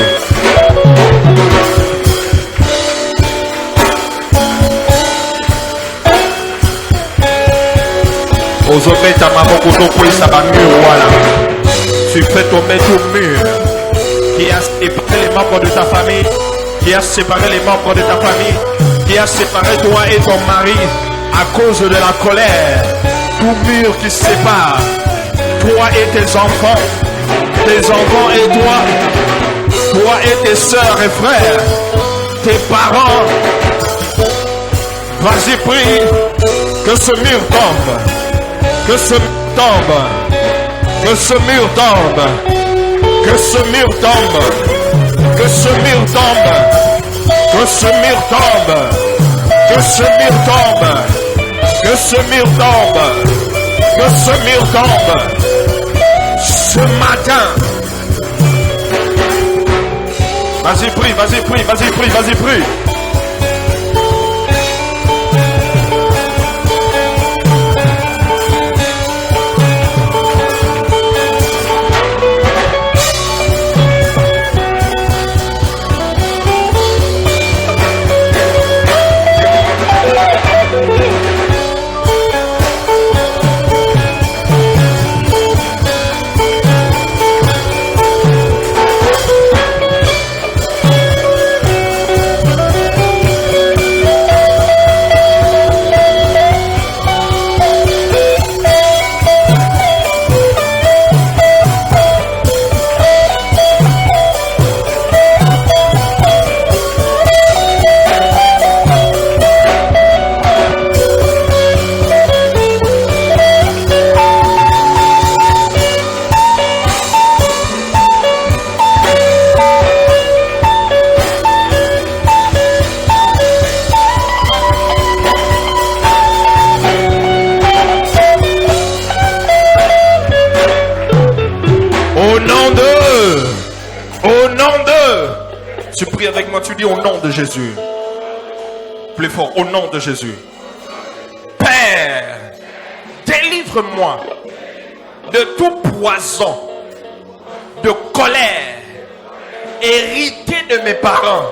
Tu fais tomber tout mur qui a séparé les membres de ta famille qui a séparé les membres de ta famille, qui a séparé toi et ton mari à cause de la colère. Tout mur qui sépare toi et tes enfants et toi et tes soeurs et frères, tes parents. Vas-y, prie que ce mur tombe, que ce mur tombe, que ce mur tombe, que ce mur tombe, que ce mur tombe, que ce mur tombe, que ce mur tombe, que ce mur tombe, que ce mur tombe. Ce matin, vas-y, prie, vas-y, prie, vas-y, prie, vas-y, prie. Tu pries avec moi, tu dis au nom de Jésus. Plus fort, au nom de Jésus. Père, délivre-moi de tout poison, de colère, hérité de mes parents,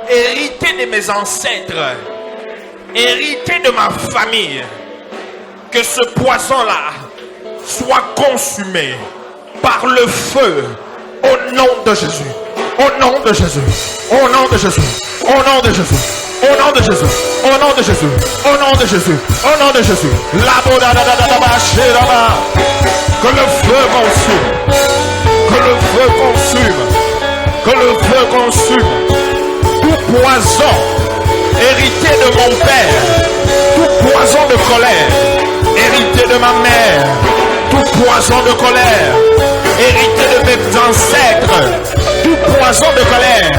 hérité de mes ancêtres, hérité de ma famille. Que ce poison-là soit consumé par le feu au nom de Jésus. Au nom de Jésus, au nom de Jésus, au nom de Jésus, au nom de Jésus, au nom de Jésus, au nom de Jésus, au nom de Jésus. Que le feu consume, que le feu consume, que le feu consume tout poison hérité de mon père, tout poison de colère hérité de ma mère, tout poison de colère hérité de mes ancêtres, tout poison de colère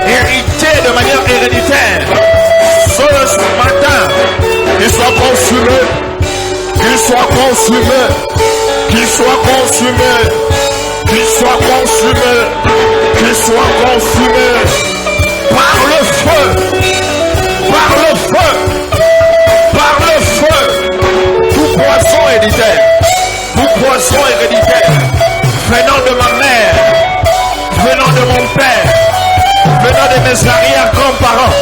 hérité de manière héréditaire, ce matin, qu'il soit consumé, qu'il soit consumé, qu'il soit consumé, qu'il soit consumé, qu'il soit consumé par le feu, par le feu, par le feu, tout poison héréditaire, tout poison héréditaire venant de ma mère, venant de mon père, venant de mes arrière-grands-parents,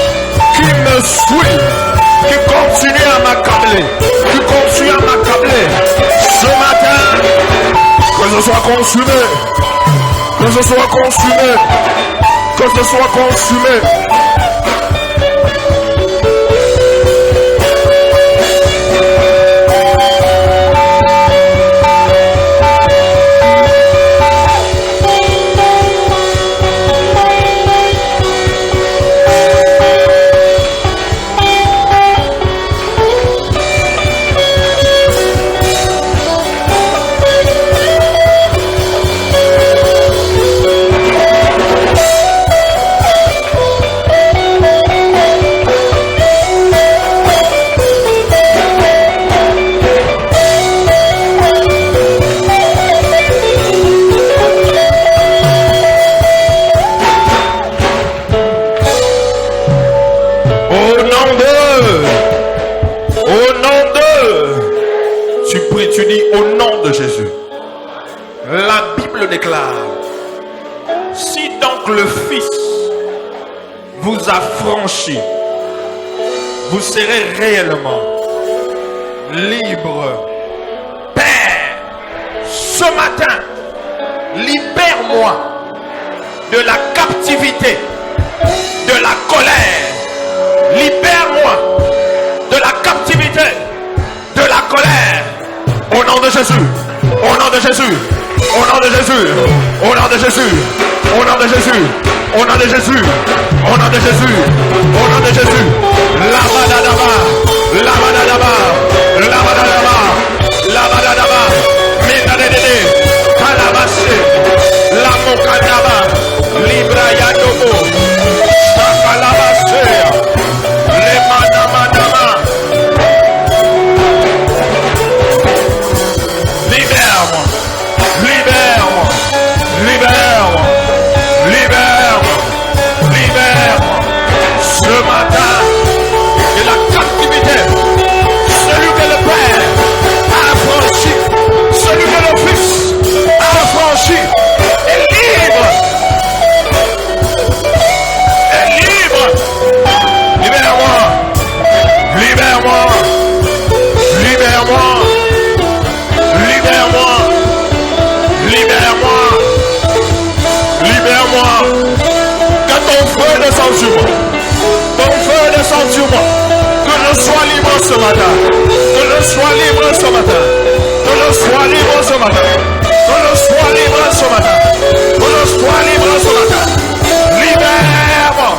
qui me suit, qui continue à m'accabler, qui continue à m'accabler. Ce matin, que je sois consumé, que je sois consumé, que je sois consumé. Si donc le Fils vous affranchit, vous serez réellement libre. Père, ce matin, libère-moi de la captivité de la colère. Libère-moi de la captivité, de la colère. Au nom de Jésus. Au nom de Jésus. Au nom de Jésus. Au nom de Jésus. Au nom de Jésus. Au nom de Jésus. Au nom de Jésus. Au nom de Jésus. Labadadaba. Labadadaba. Labadadaba. Labadadaba. Minadede. Kalabase. Lamokadaba. Libra Yadobo. Shakalabase. Lemanamanama. Libère-moi. Libère-moi. Libère-moi. Libère-moi. Libère-moi. Ce matin, de la captivité, celui que le Père a affranchi, celui que le Fils a affranchi, est libre. Est libre. Libère-moi. Libère-moi. Libère-moi. Libère-moi. Libère-moi. Libère-moi. Que ton feu descende sur moi. Ton feu descende sur moi. Que je sois libre ce matin. Que je sois libre ce matin. Que je sois libre ce matin. Que je sois libre ce matin. Que je sois libre ce matin. Libère-moi.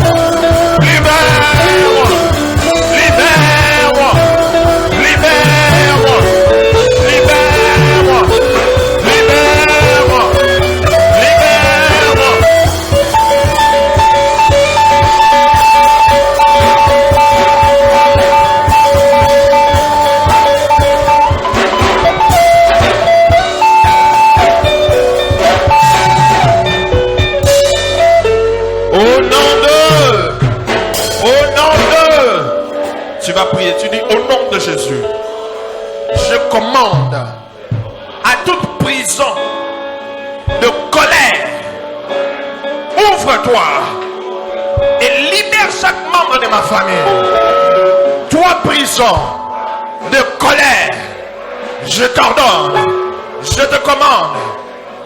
Libère-moi. Libère-moi. Libère-moi. Libère-moi. Libère-moi. Libère-moi. Tu vas prier, tu dis au nom de Jésus, je commande à toute prison de colère, ouvre-toi et libère chaque membre de ma famille. Toi prison de colère, je t'ordonne, je te commande,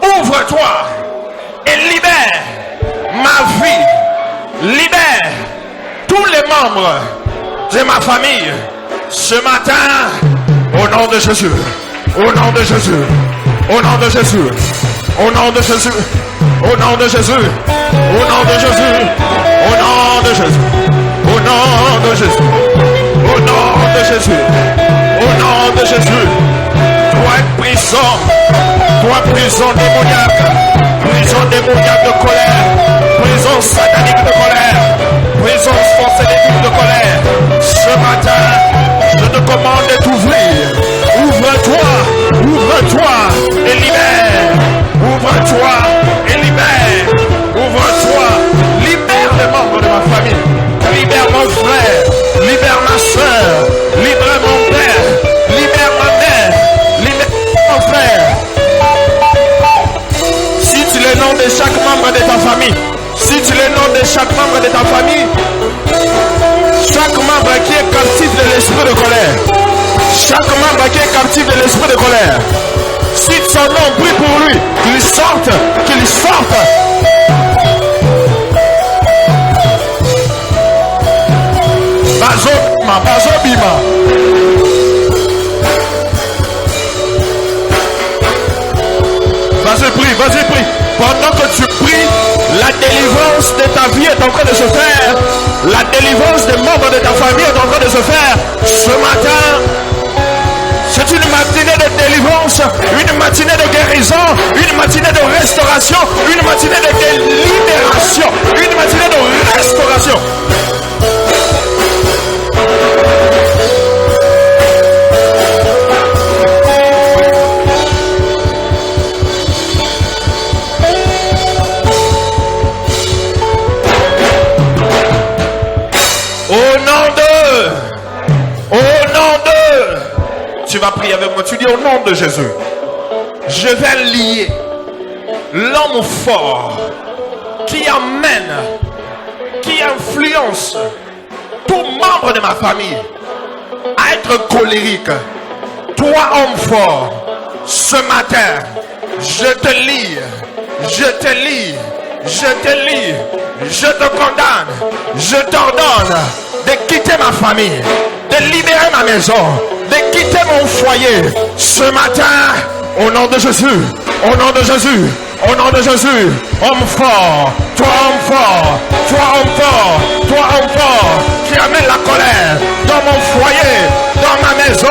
ouvre-toi et libère ma vie, libère tous les membres de ma famille ce matin, au nom de Jésus, au nom de Jésus, au nom de Jésus, au nom de Jésus, au nom de Jésus, au nom de Jésus, au nom de Jésus, au nom de Jésus, au nom de Jésus, au nom de Jésus. Toi prison démoniaque de colère, prison satanique de colère, prison forcée de colère. Ce matin, je te commande de t'ouvrir. Ouvre-toi et libère. Ouvre-toi et libère. Ouvre-toi, libère les membres de ma famille. Libère mon frère, libère ma soeur, libère mon père, libère ma mère, libère mon frère. Si tu le nom de chaque membre de ta famille, si tu le nom de chaque membre de ta famille, chaque membre qui est captif de l'esprit de colère, chaque membre qui est captif de l'esprit de colère, cite son nom, prie pour lui, qu'il sorte, qu'il sorte. Bazobima. Vas-y, prie. Pendant que tu pries, la délivrance de ta vie est en train de se faire. La délivrance des membres de ta famille est en train de se faire. Ce matin, c'est une matinée de délivrance, une matinée de guérison, une matinée de restauration, une matinée de libération, une matinée de restauration. Tu vas prier avec moi, tu dis au nom de Jésus, je vais lier l'homme fort qui amène, qui influence tout membre de ma famille à être colérique. Toi homme fort, ce matin, je te lie, je te lie, je te lie, je te condamne, je t'ordonne de quitter ma famille, de libérer ma maison, de quitter mon foyer. Ce matin, au nom de Jésus, au nom de Jésus, au nom de Jésus, homme fort, toi homme fort, toi homme fort, toi homme fort, qui amène la colère dans mon foyer, dans ma maison,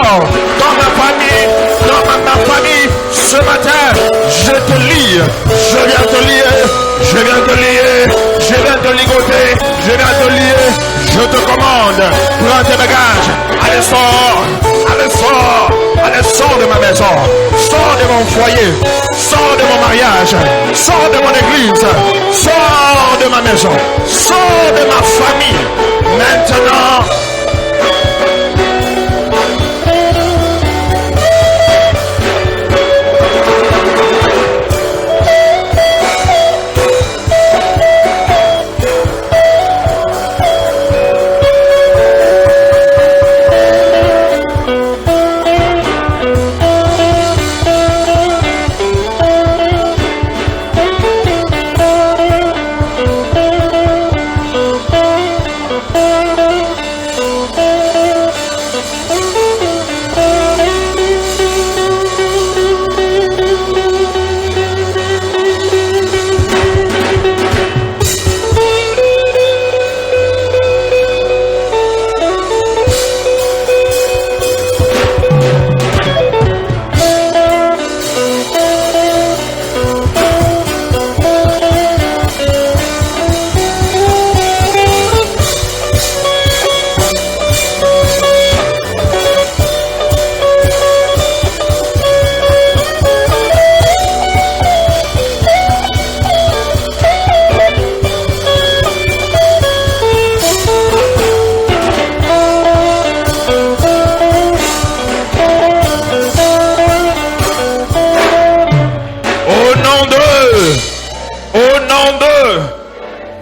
dans ma famille, dans ma famille. Ce matin, je te lie, je viens te lier, je viens te lier, je viens te ligoter, je viens te lier, je te commande, prends tes bagages, allez sors, allez sors, allez sors de ma maison, sors de mon foyer, sors de mon mariage, sors de mon église, sors de ma maison, sors de ma famille, maintenant.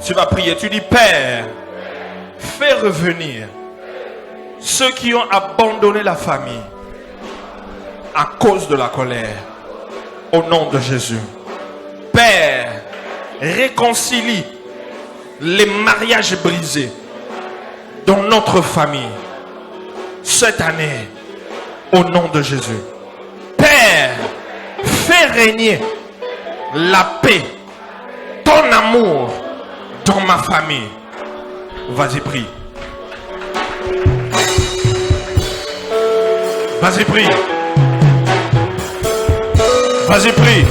Tu vas prier, tu dis Père, fais revenir ceux qui ont abandonné la famille à cause de la colère, au nom de Jésus. Père, réconcilie les mariages brisés dans notre famille cette année, au nom de Jésus. Père, fais régner la paix, ton amour dans ma famille. Vas-y, prie. Vas-y, prie. Vas-y, prie.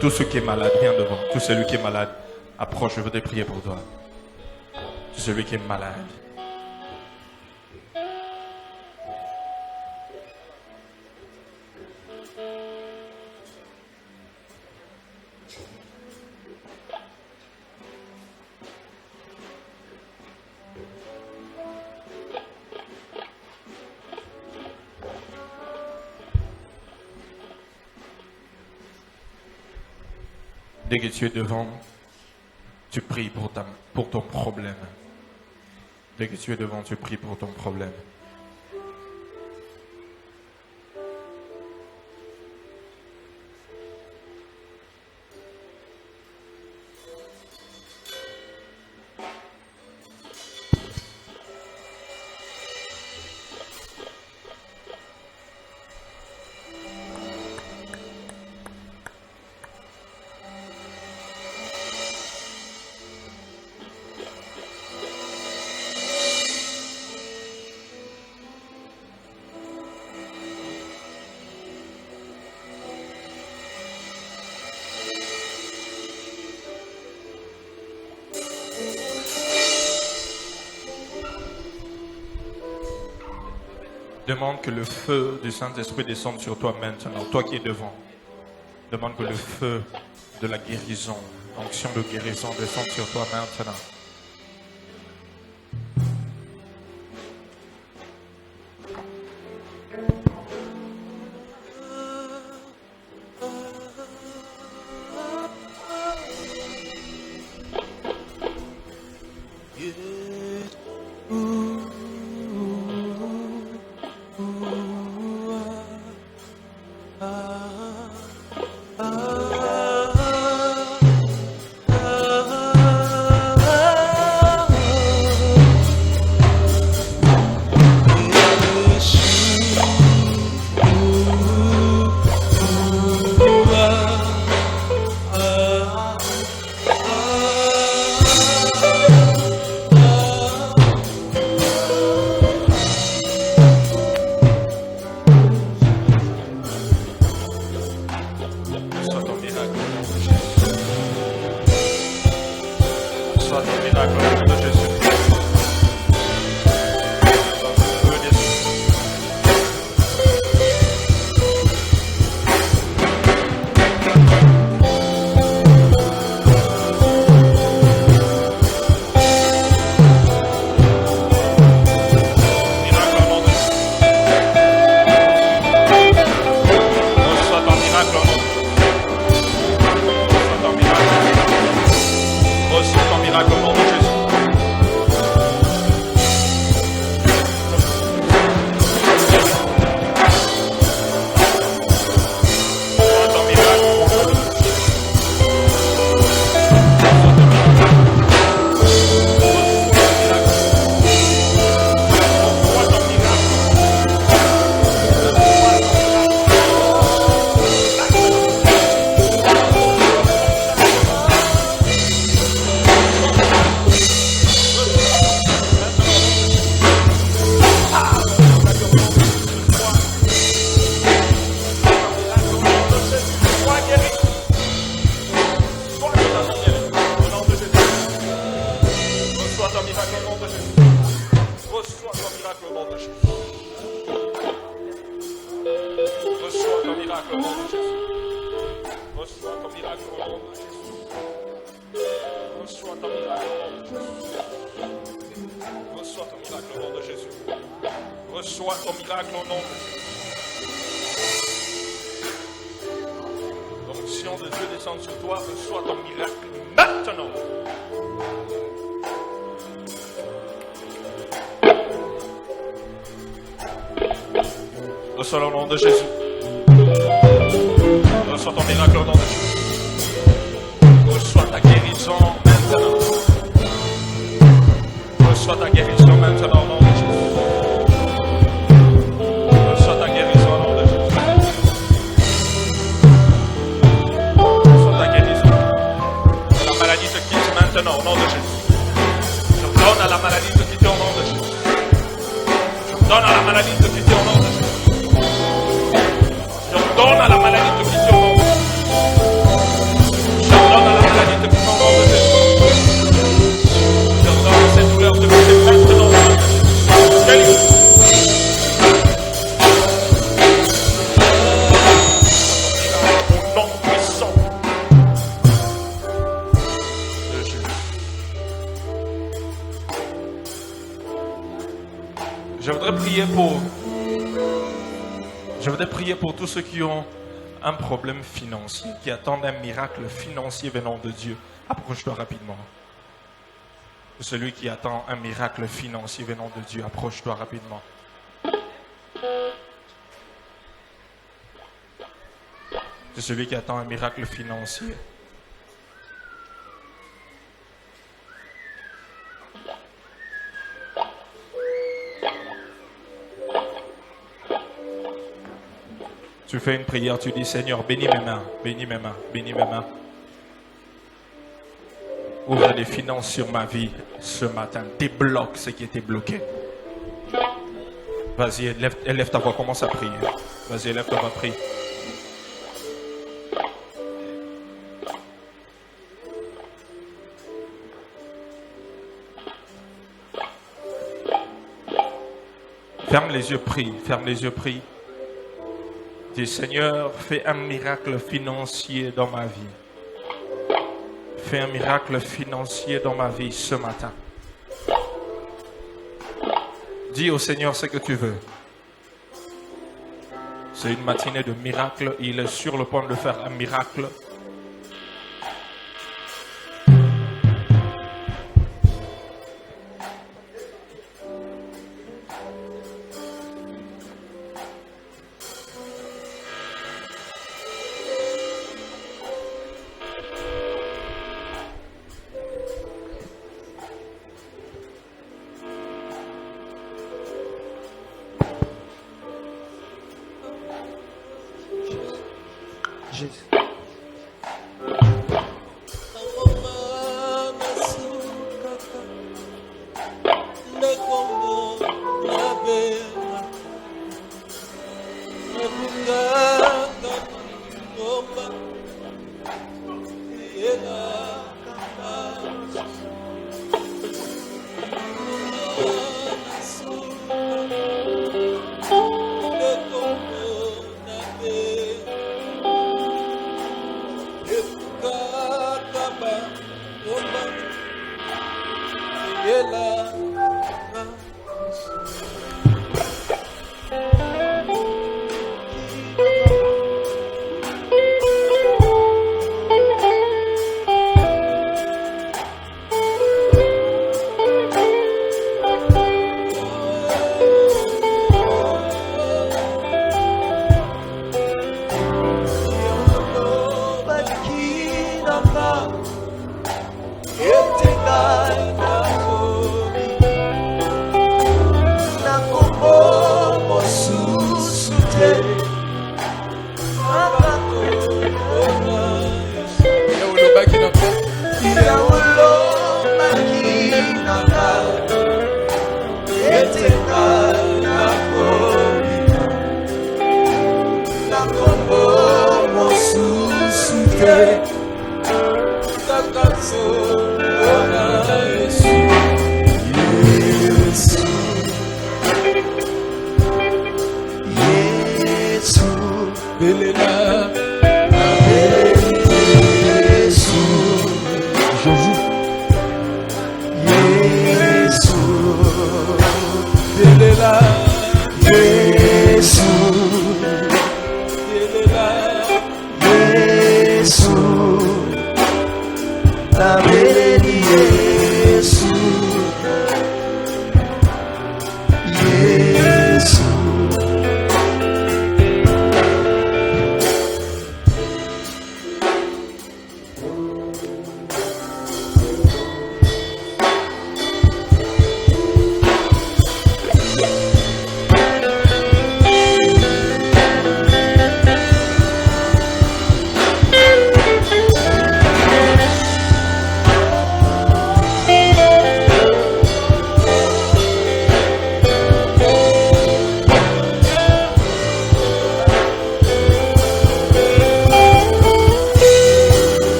Tout ce qui est malade, viens devant. Tout celui qui est malade, approche, je voudrais prier pour toi. Tout celui qui est malade. Dès que tu es devant, tu pries pour ton problème. Dès que tu es devant, tu pries pour ton problème. Demande que le feu du Saint-Esprit descende sur toi maintenant, toi qui es devant. Demande que le feu de la guérison, l'onction de guérison descende sur toi maintenant. Reçois le nom de Jésus. Reçois ton miracle au nom de Jésus. Reçois ta guérison maintenant. Reçois ta guérison maintenant au nom de Jésus. Reçois ta guérison au nom de Jésus. Reçois ta guérison. Que la maladie te quitte maintenant au nom de Jésus. Je donne à la maladie de quitter au nom de Jésus. Je donne à la maladie de quitter au nom de Jésus. Donne à la maladie de quitter au nom de Jésus. Je donne à la maladie de quitter au nom de Jésus. Je donne à cette douleur de quitter maintenant au nom de Jésus. Guéris. Au nom puissant de Jésus. Je voudrais prier pour tous ceux qui ont un problème financier, qui attendent un miracle financier venant de Dieu. Approche-toi rapidement. Celui qui attend un miracle financier venant de Dieu, approche-toi rapidement. C'est celui qui attend un miracle financier. Tu fais une prière, tu dis Seigneur, bénis mes mains, bénis mes mains, bénis mes mains. Ouvre des finances sur ma vie ce matin. Débloque ce qui était bloqué. Vas-y, élève ta voix, commence à prier. Vas-y, élève ta voix, prie. Ferme les yeux, prie. Ferme les yeux, prie. Dis Seigneur, fais un miracle financier dans ma vie. Fais un miracle financier dans ma vie ce matin. Dis au Seigneur ce que tu veux. C'est une matinée de miracle. Il est sur le point de faire un miracle.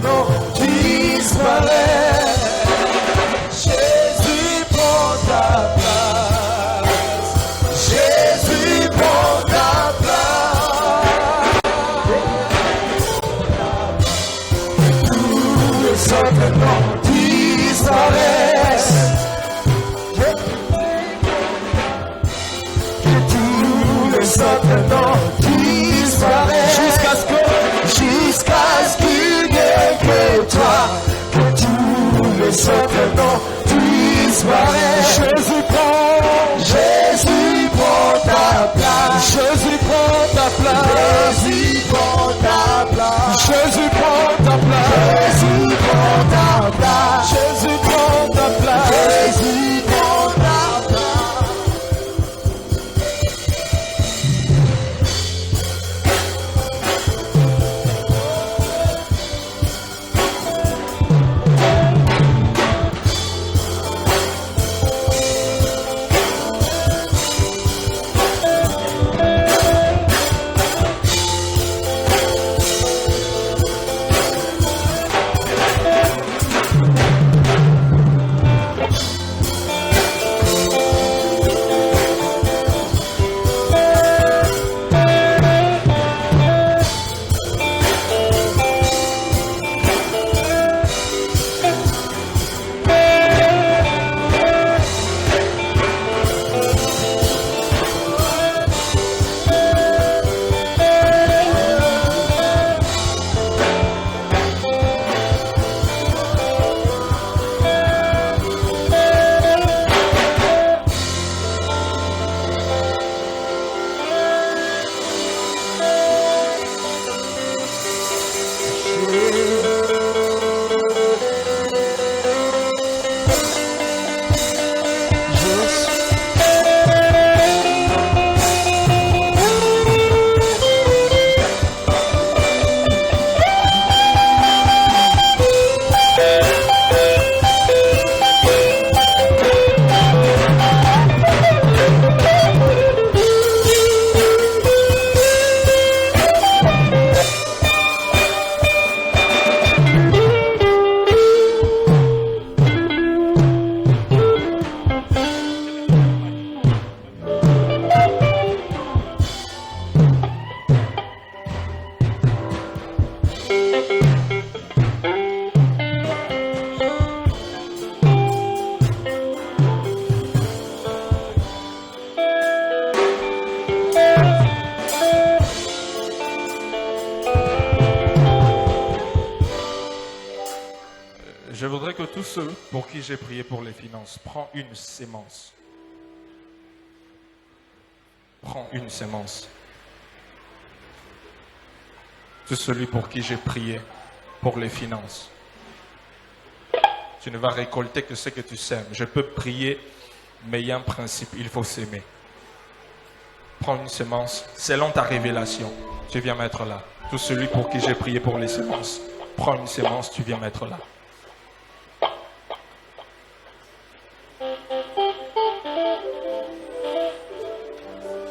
nom disparaît. Jésus prend ta place. Jésus prend ta place. Tous les autres noms disparaissent. Autres noms disparaissent jusqu'à ce qu'il n'y ait que toi, que tous les autres noms disparaissent. Jésus prend ta place. Jésus prend ta place. Jésus prend ta place. Jésus prend ta place. Jésus prend ta place. Jésus prend ta place. Jésus prend ta place. Je voudrais que tous ceux pour qui j'ai prié pour les finances, prends une sémence. Prends une sémence. C'est celui pour qui j'ai prié pour les finances. Tu ne vas récolter que ce que tu sèmes. Je peux prier, mais il y a un principe, il faut s'aimer. Prends une sémence, selon ta révélation, tu viens mettre là. Tout celui pour qui j'ai prié pour les sémences, prends une sémence, tu viens mettre là.